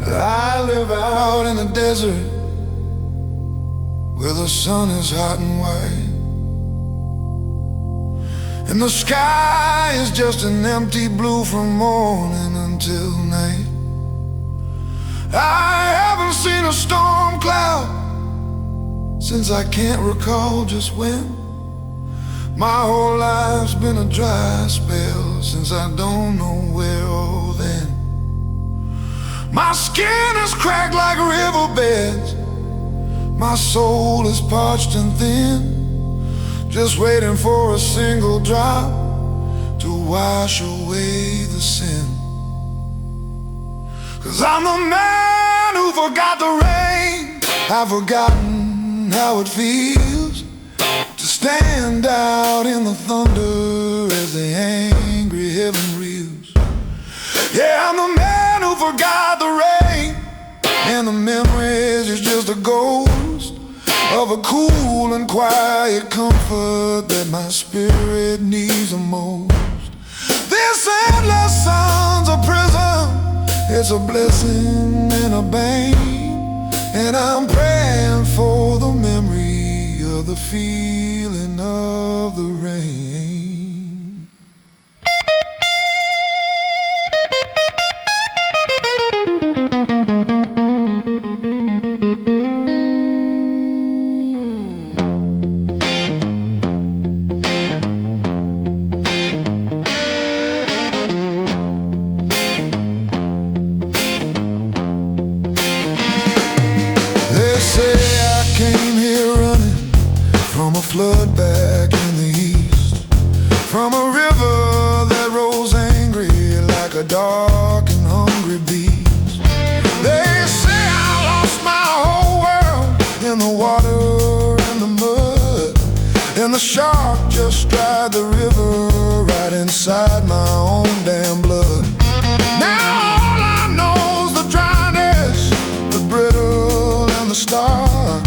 I live out in the desert where the sun is hot and white, and the sky is just an empty blue from morning until night. I haven't seen a storm cloud since I can't recall just when. My whole life's been a dry spell since I don't know where or then. My skin is cracked like riverbeds, my soul is parched and thin, just waiting for a single drop to wash away the sin. 'Cause I'm the man who forgot the rain. I've forgotten how it feels to stand out in the thunder as the angry heaven reels. Yeah, I'm the man who forgot the rain, and the memories is just a ghost of a cool and quiet comfort that my spirit needs the most. This endless sun's a prison, it's a blessing and a bane, and I'm praying for the memory of the feeling of the rain. Came here running from a flood back in the east, from a river that rolls angry like a dark and hungry beast. They say I lost my whole world in the water and the mud, and the shark just dried the river right inside my own damn blood. Now all I know is the dryness, the brittle and the stark.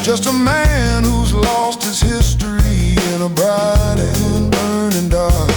Just a man who's lost his history in a bright and burning dark.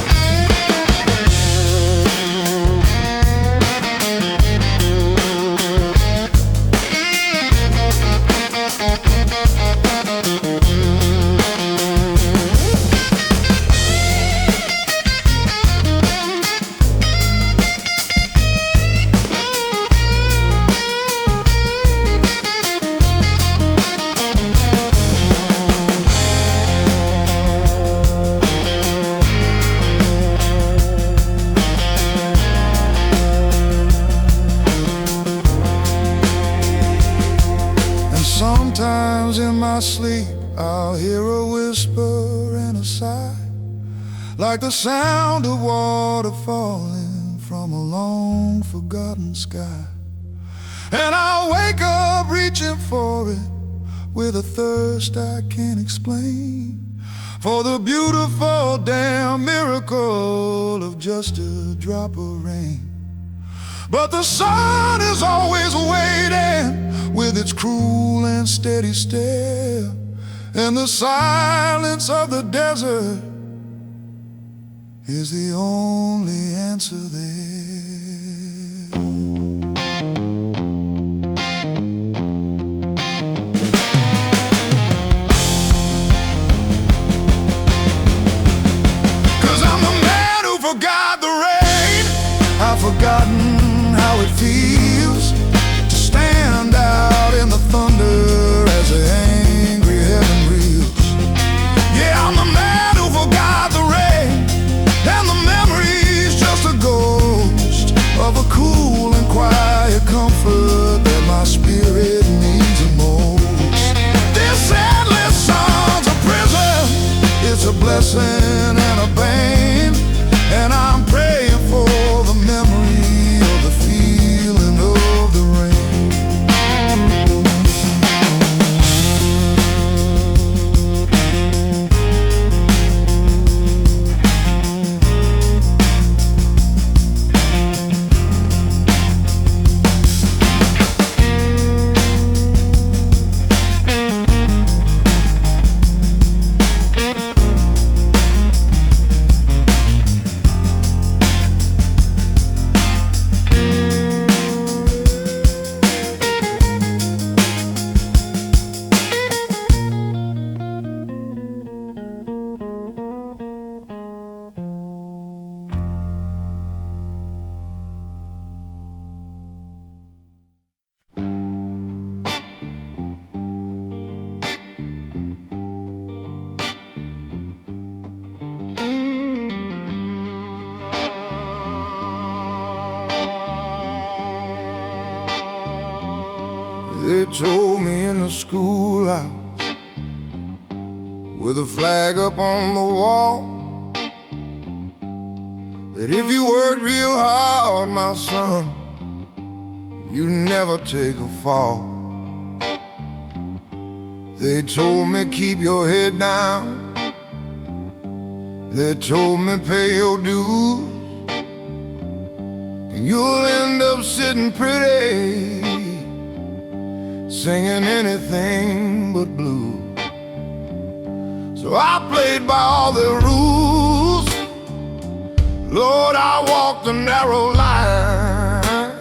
Sometimes in my sleep I'll hear a whisper and a sigh, like the sound of water falling from a long forgotten sky. And I'll wake up reaching for it with a thirst I can't explain, for the beautiful damn miracle of just a drop of rain. But the sun is always waiting with its cruel and steady stare, and the silence of the desert is the only answer there. 'Cause I'm the man who forgot the rain. I've forgotten how it feels to stand out in the thunder as the angry heaven reels. Yeah, I'm the man who forgot the rain, and the memory's just a ghost of a cool and quiet comfort that my spirit needs the most. This endless sun's a prison, it's a blessing and a bane, and I'm praying for the memory of the feeling of They told me in the schoolhouse with a flag up on the wall that if you worked real hard, my son, you never take a fall. They told me keep your head down. They told me pay your dues, and you'll end up sitting pretty, singing anything but blues. So I played by all the rules. Lord, I walked the narrow line,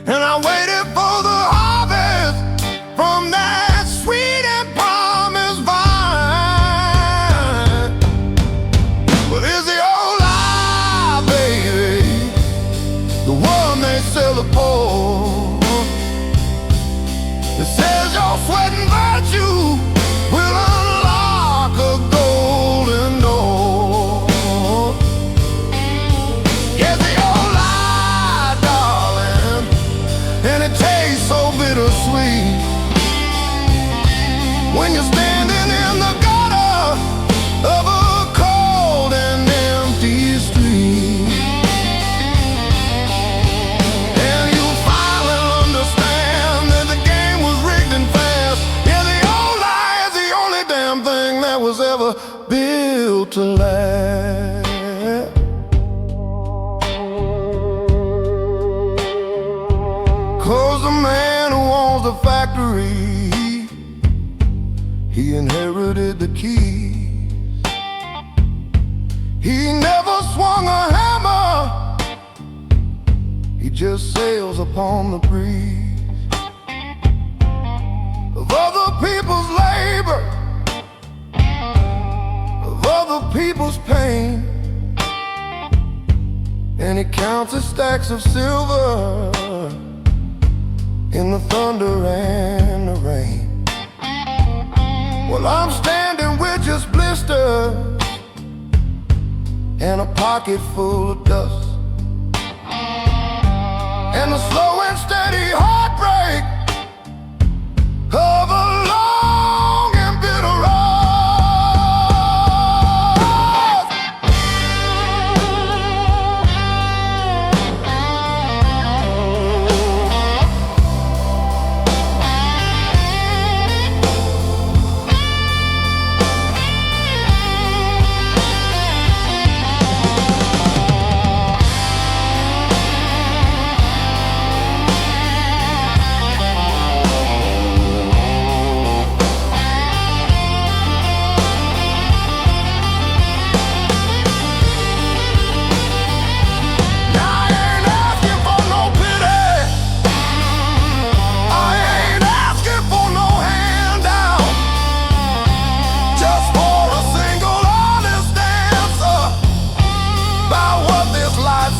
and I waited for the harvest from that sweet and promised vine. But it's the old lie, baby, the one they sell the poor, that says your sweat and virtue will unlock a golden door. It's the old lie, darling, and it tastes so bittersweet when you're standing in the gutter of a cold and empty street, and you finally understand that the game was rigged and fast. Yeah, the old lie is the only damn thing that was ever built to last. 'Cause the man who owns the factory, he inherited the keys. He never swung a hammer, he just sails upon the breeze of other people's labor, of other people's pain. And he counts his stacks of silver in the thunder and the rain. Well, I'm standing with just blisters and a pocket full of dust, and the slow and steady heartbreak of a long and bitter road.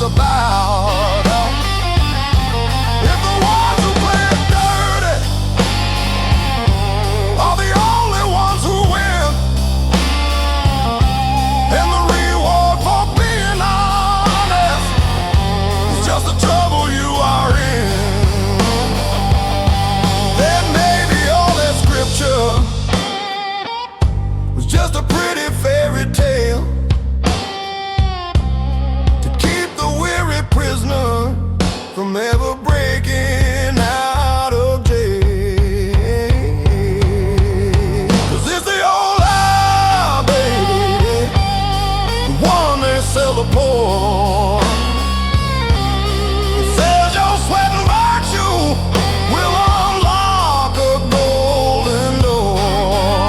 About if the ones who play it dirty are the only ones who win, and the reward for being honest is just the trouble you are in, then maybe all that scripture was just a pretty fairy tale prisoner from ever breaking out of jail. 'Cause it's the old lie, baby, the one they sell the poor, it says your sweat and virtue will unlock a golden door.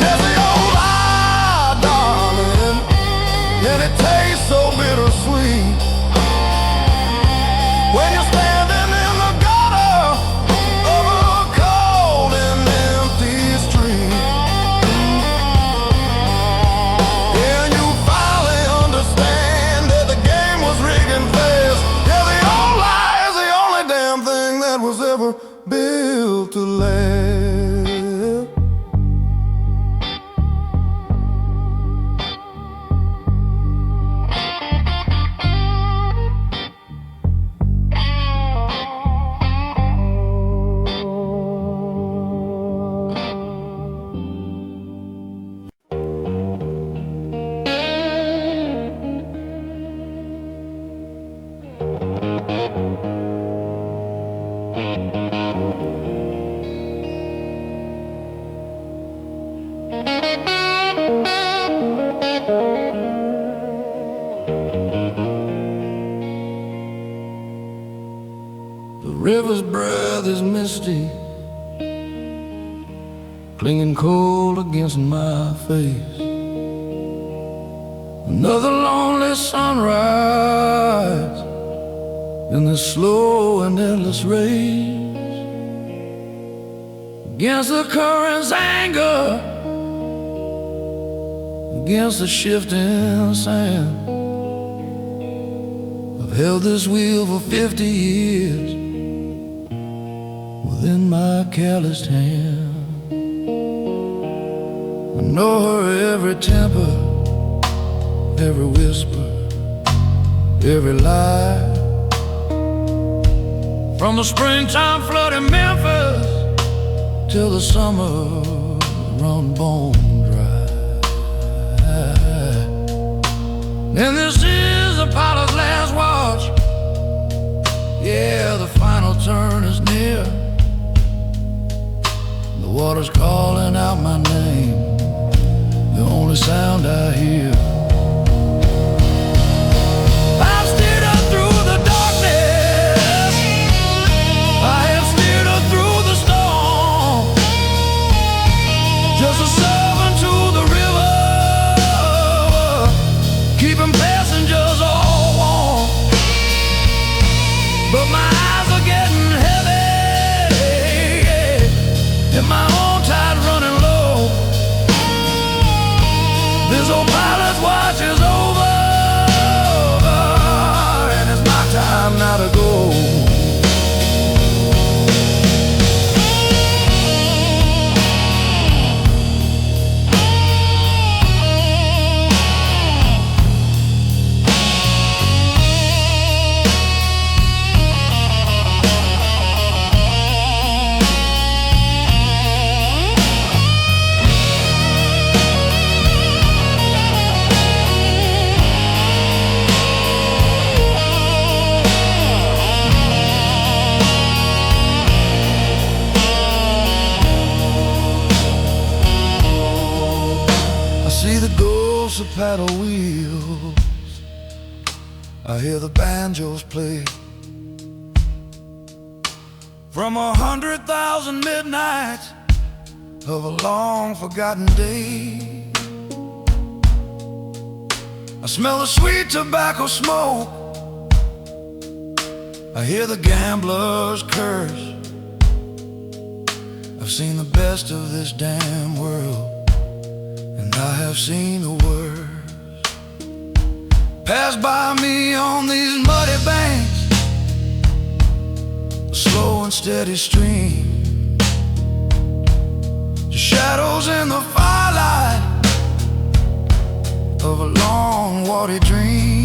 It's the old lie, darling, and it tastes so bittersweet when you're standing in the gutter of a cold and empty street, and you finally understand that the game was rigged and fast. Yeah, the old lie is the only damn thing that was ever built to last. river's breath is misty, clinging cold against my face. Another lonely sunrise in this slow and endless race. Against the current's anger, against the shifting sand. I've held this wheel for 50 years within my calloused hand. I know her every temper, every whisper, every lie. From the springtime flood in Memphis till the summer run bone dry. And this is the pilot's last watch. Yeah, the final turn is near. The water's calling out my name, the only sound I hear. I've steered her through the darkness, I have steered her through the storm, just a servant to the river, keeping passengers all warm. But my eyes are getting heavy, and my own tide running low. This old pilot's watch is over, and it's my time now to go. See the ghosts of paddle wheels, I hear the banjos play. From 100,000 midnights of a long forgotten day, I smell the sweet tobacco smoke, I hear the gambler's curse. I've seen the best of this damn world, and I have seen the worst. Pass by me on these muddy banks, a slow and steady stream, the shadows in the firelight of a long, watery dream.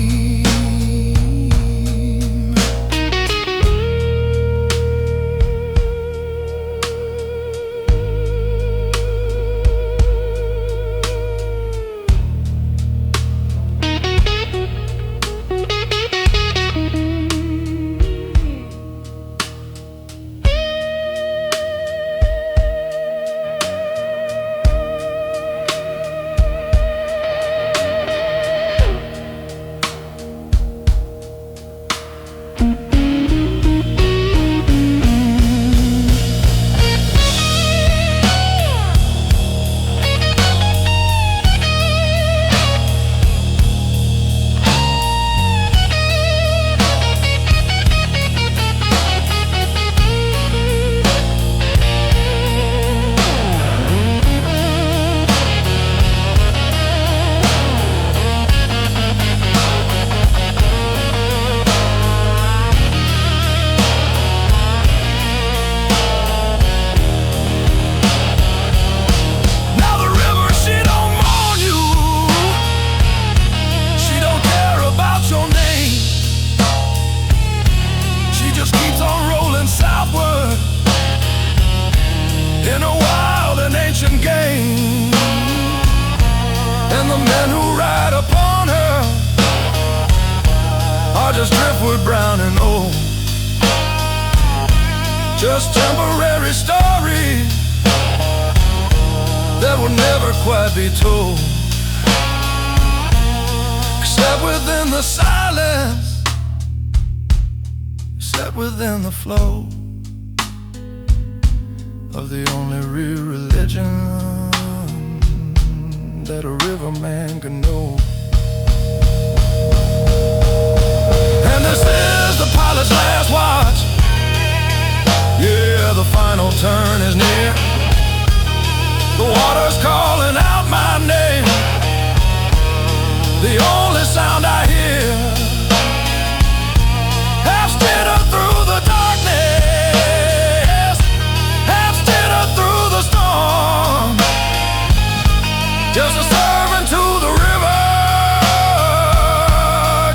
In a wild and ancient game, and the men who ride upon her are just driftwood brown and old, just temporary stories that will never quite be told, except within the silence, except within the flow of the only real religion that a riverman can know. And this is the pilot's last watch. Yeah, the final turn is near. The water's calling out my name, the only sound I hear. Half steered her through the darkness, half steered her through the storm, just a servant to the river,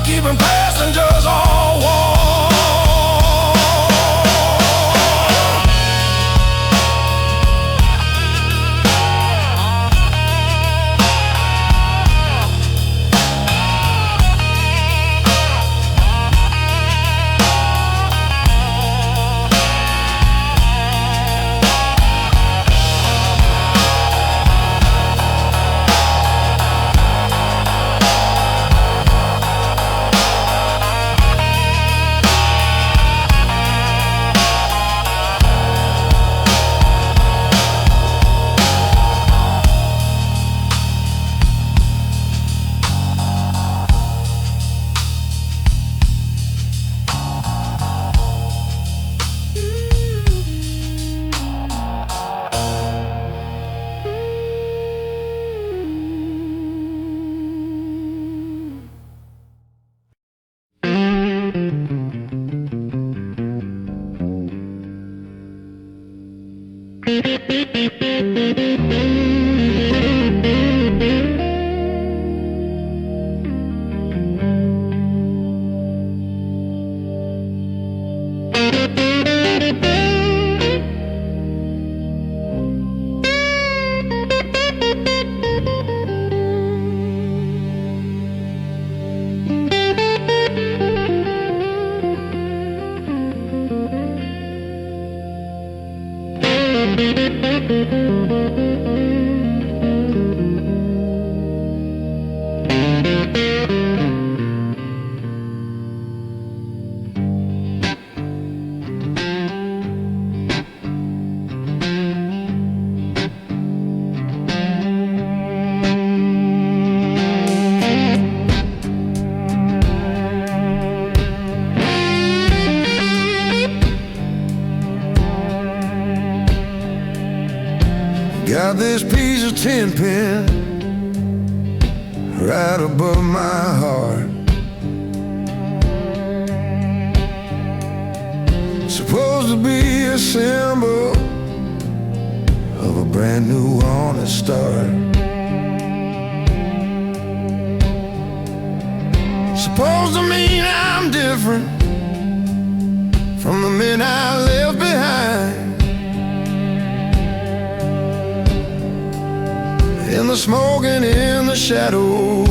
keeping passengers all warm. Got this piece of tin pin right above my heart. Supposed to be a symbol of a brand new honest start. Supposed to mean I'm different from the men I left behind. In the smoke and in the shadow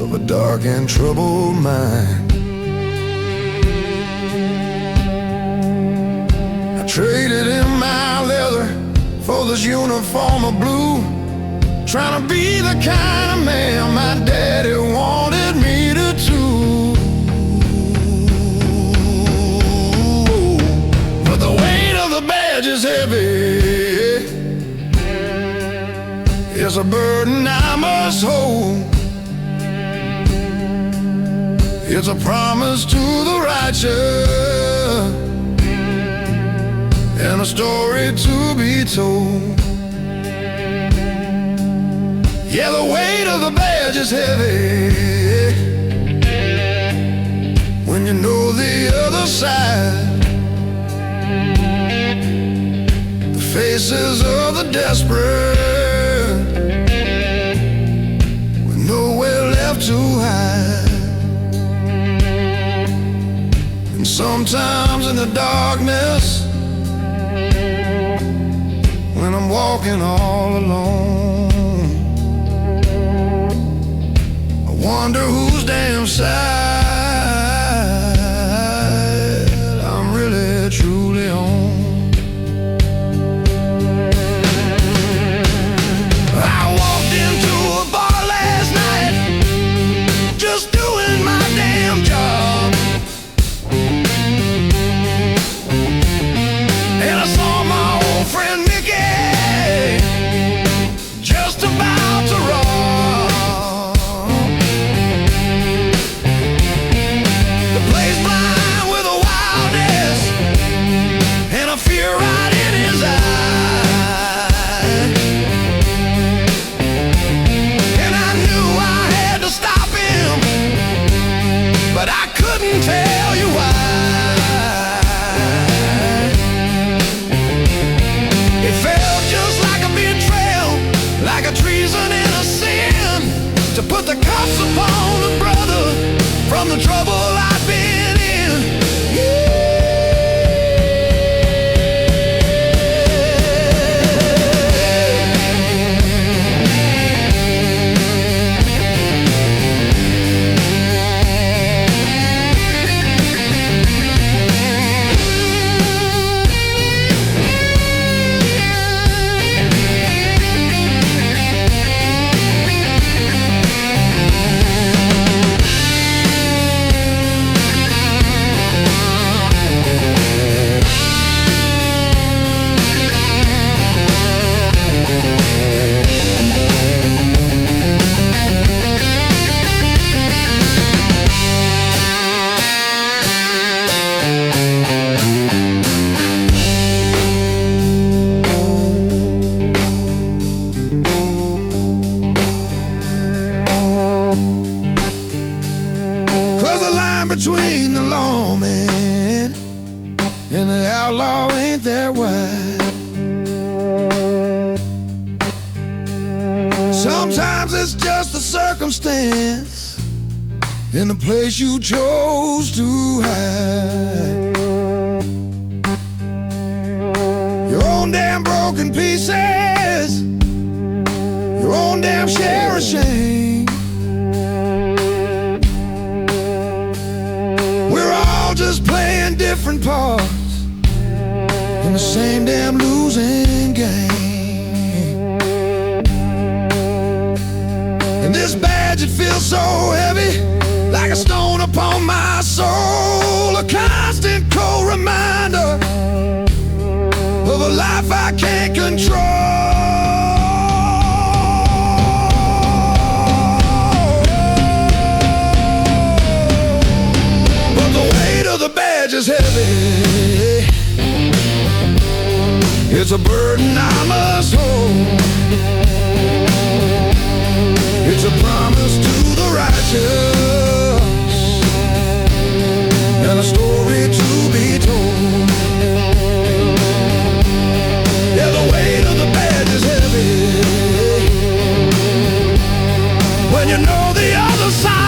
of a dark and troubled mind, I traded in my leather for this uniform of blue, trying to be the kind of man my daddy wanted me to do. But the weight of the badge is heavy, it's a burden I must hold. It's a promise to the righteous and a story to be told. Yeah, the weight of the badge is heavy when you know the other side. The faces of the desperate, to hide. And sometimes in the darkness, when I'm walking all alone, I wonder whose damn side I'm really truly on. I walked into a bar last night, just doing my damn job. couldn't tell you why. It felt just like a betrayal, like a treason and a sin, to put the cuffs upon a brother from the trouble I've been in. Between the lawman and the outlaw ain't that wide. Sometimes it's just a circumstance in the place you chose to hide. Your own damn broken pieces, your own damn share of shame. Just playing different parts in the same damn losing game. And this badge, it feels so heavy, like a stone upon my soul, a constant cold reminder of a life I can't control. The badge is heavy, it's a burden I must hold. It's a promise to the righteous and a story to be told. Yeah, the weight of the badge is heavy when you know the other side.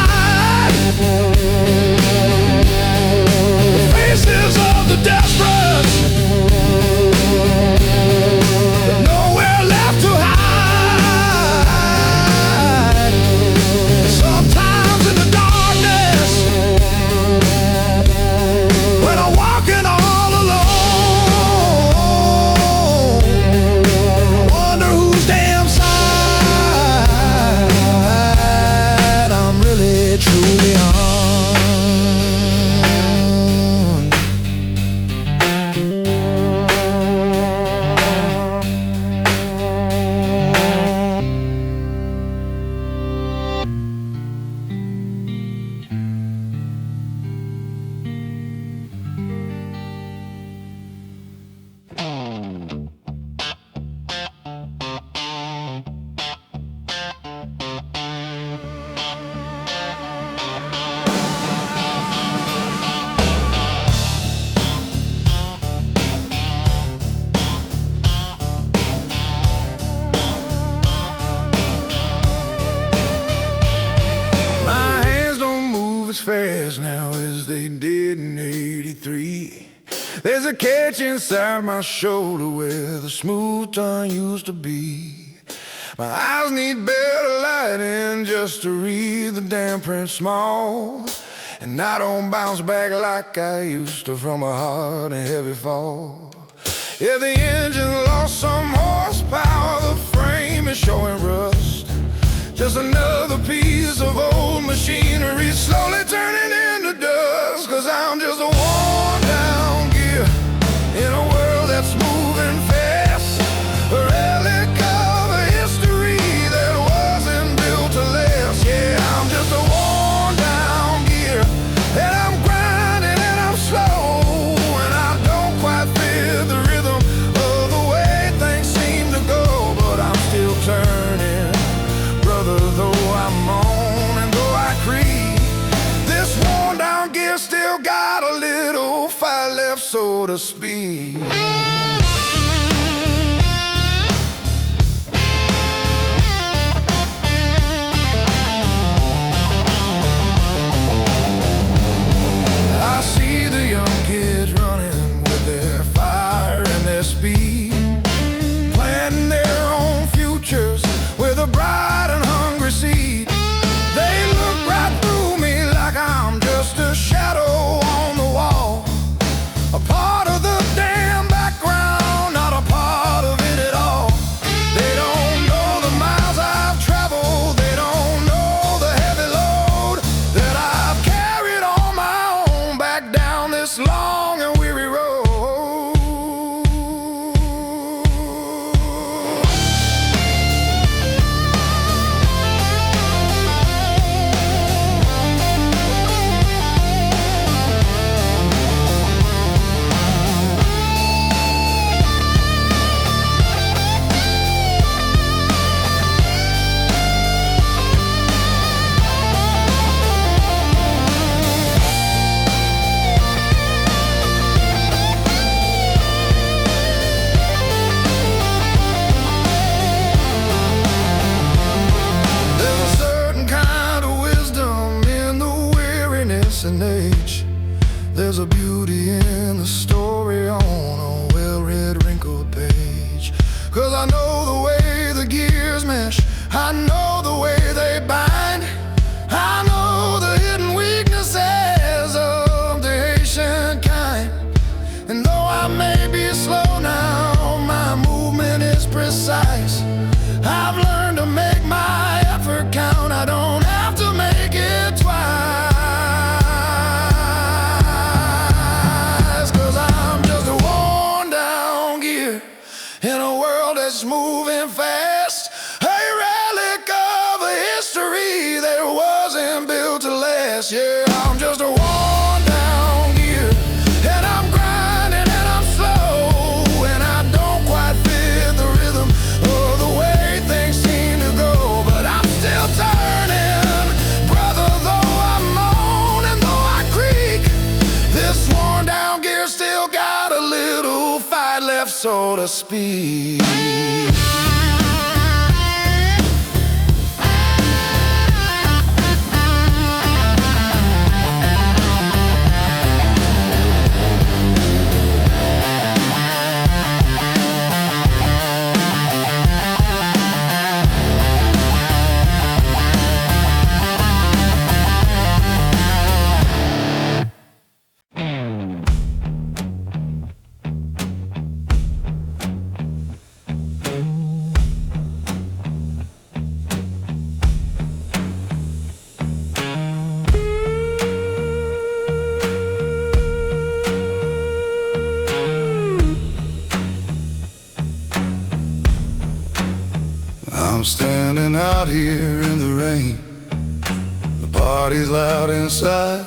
Faces of the desperate, nowhere left to hide. Sometimes in the darkness, when I'm walking all alone, I wonder whose damn side I'm really truly on. Fast now as they did in '83. There's a catch inside my shoulder where the smooth tongue used to be. My eyes need better lighting just to read the damn print small, and I don't bounce back like I used to from a hard and heavy fall. Yeah, the engine lost some horsepower, the frame is showing rust. Just another piece of old machinery slowly turning into dust. 'Cause I'm just a worn down gear in a world that's moving fast, a relic of a history that wasn't built to last. Yeah, I'm just a worn down gear, and I'm grinding and I'm slow, and I don't quite fit the rhythm of the way things seem to go. But I'm still turning, though I moan and though I creep, this war still got a little fight left, so to speak. I see the young kids running with their fire and their speed, planting their own futures with a bright and hungry seed. They look right through me like I'm just a shadow on the wall, a part of the damn background, not a part of it at all. They don't know the miles I've traveled, they don't know the heavy load that I've carried on my own back down this long and weary road. And age, there's a beauty in the story on a well-read wrinkled page. 'Cause I know the way the gears mesh, I know the way they bind, I know the hidden weaknesses of the ancient kind. And though I may be slow now, my movement is precise. I've learned to make my effort count, I don't have to make it twice. Moving fast, a relic of a history that wasn't built to last. Yeah, I'm just a worn down gear, and I'm grinding and I'm slow, and I don't quite fit the rhythm or the way things seem to go. But I'm still turning, brother, though I'm moaning, though I creak. This worn down gear still got a little fight left, so to speak. I'm standing out here in the rain, the party's loud inside.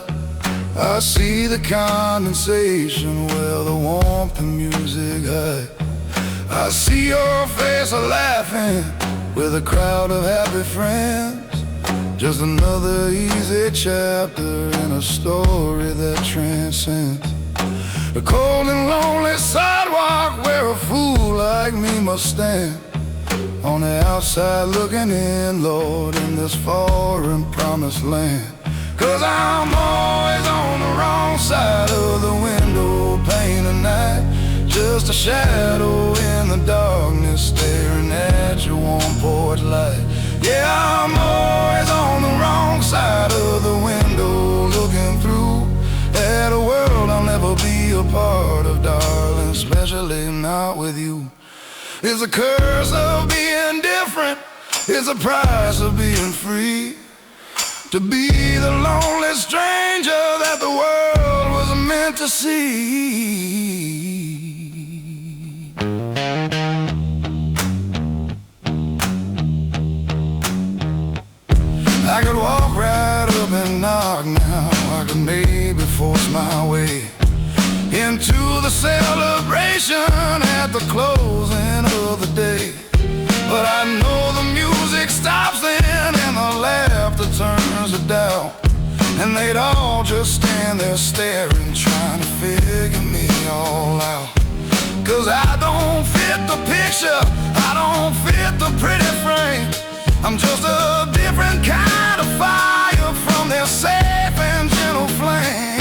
I see the condensation where the warmth and music hide. I see your face laughing with a crowd of happy friends, just another easy chapter in a story that transcends the cold and lonely sidewalk where a fool like me must stand. On the outside looking in, Lord, in this foreign promised land. 'Cause I'm always on the wrong side of the window pane tonight, just a shadow in the darkness staring at your warm porch light. Yeah, I'm always on the wrong side of the window looking through at a world I'll never be a part of, darling, especially not with you. It's a curse of being different, it's a price of being free, to be the lonely stranger that the world was meant to see. I could walk right up and knock now, I could maybe force my way into the celebration at the closing of the day. But I know the music stops then and the laughter turns to doubt, and they'd all just stand there staring, trying to figure me all out. 'Cause I don't fit the picture, I don't fit the pretty frame. I'm just a different kind of fire from their safe and gentle flame.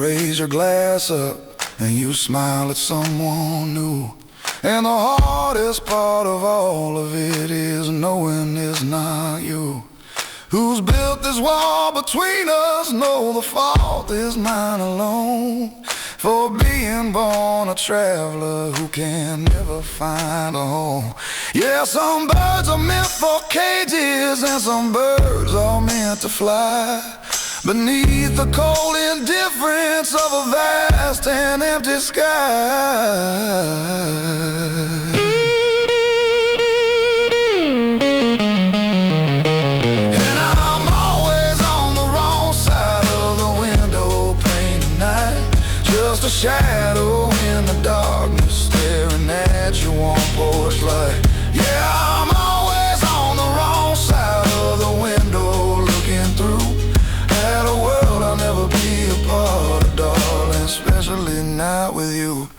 Raise your glass up and you smile at someone new. And the hardest part of all of it is knowing it's not you. Who's built this wall between us? No, the fault is mine alone, for being born a traveler who can never find a home. Yeah, some birds are meant for cages and some birds are meant to fly beneath the cold indifference of a vast and empty sky. And I'm always on the wrong side of the window pane tonight, just a shadow in the darkness staring at your warm porch light. Yeah, I'm always on the wrong side of the window looking through at a world I'll never be a part of, darling, especially not with you.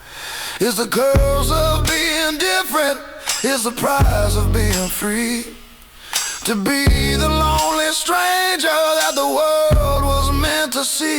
It's the curse of being different, it's the price of being free, to be the lonely stranger that the world was meant to see.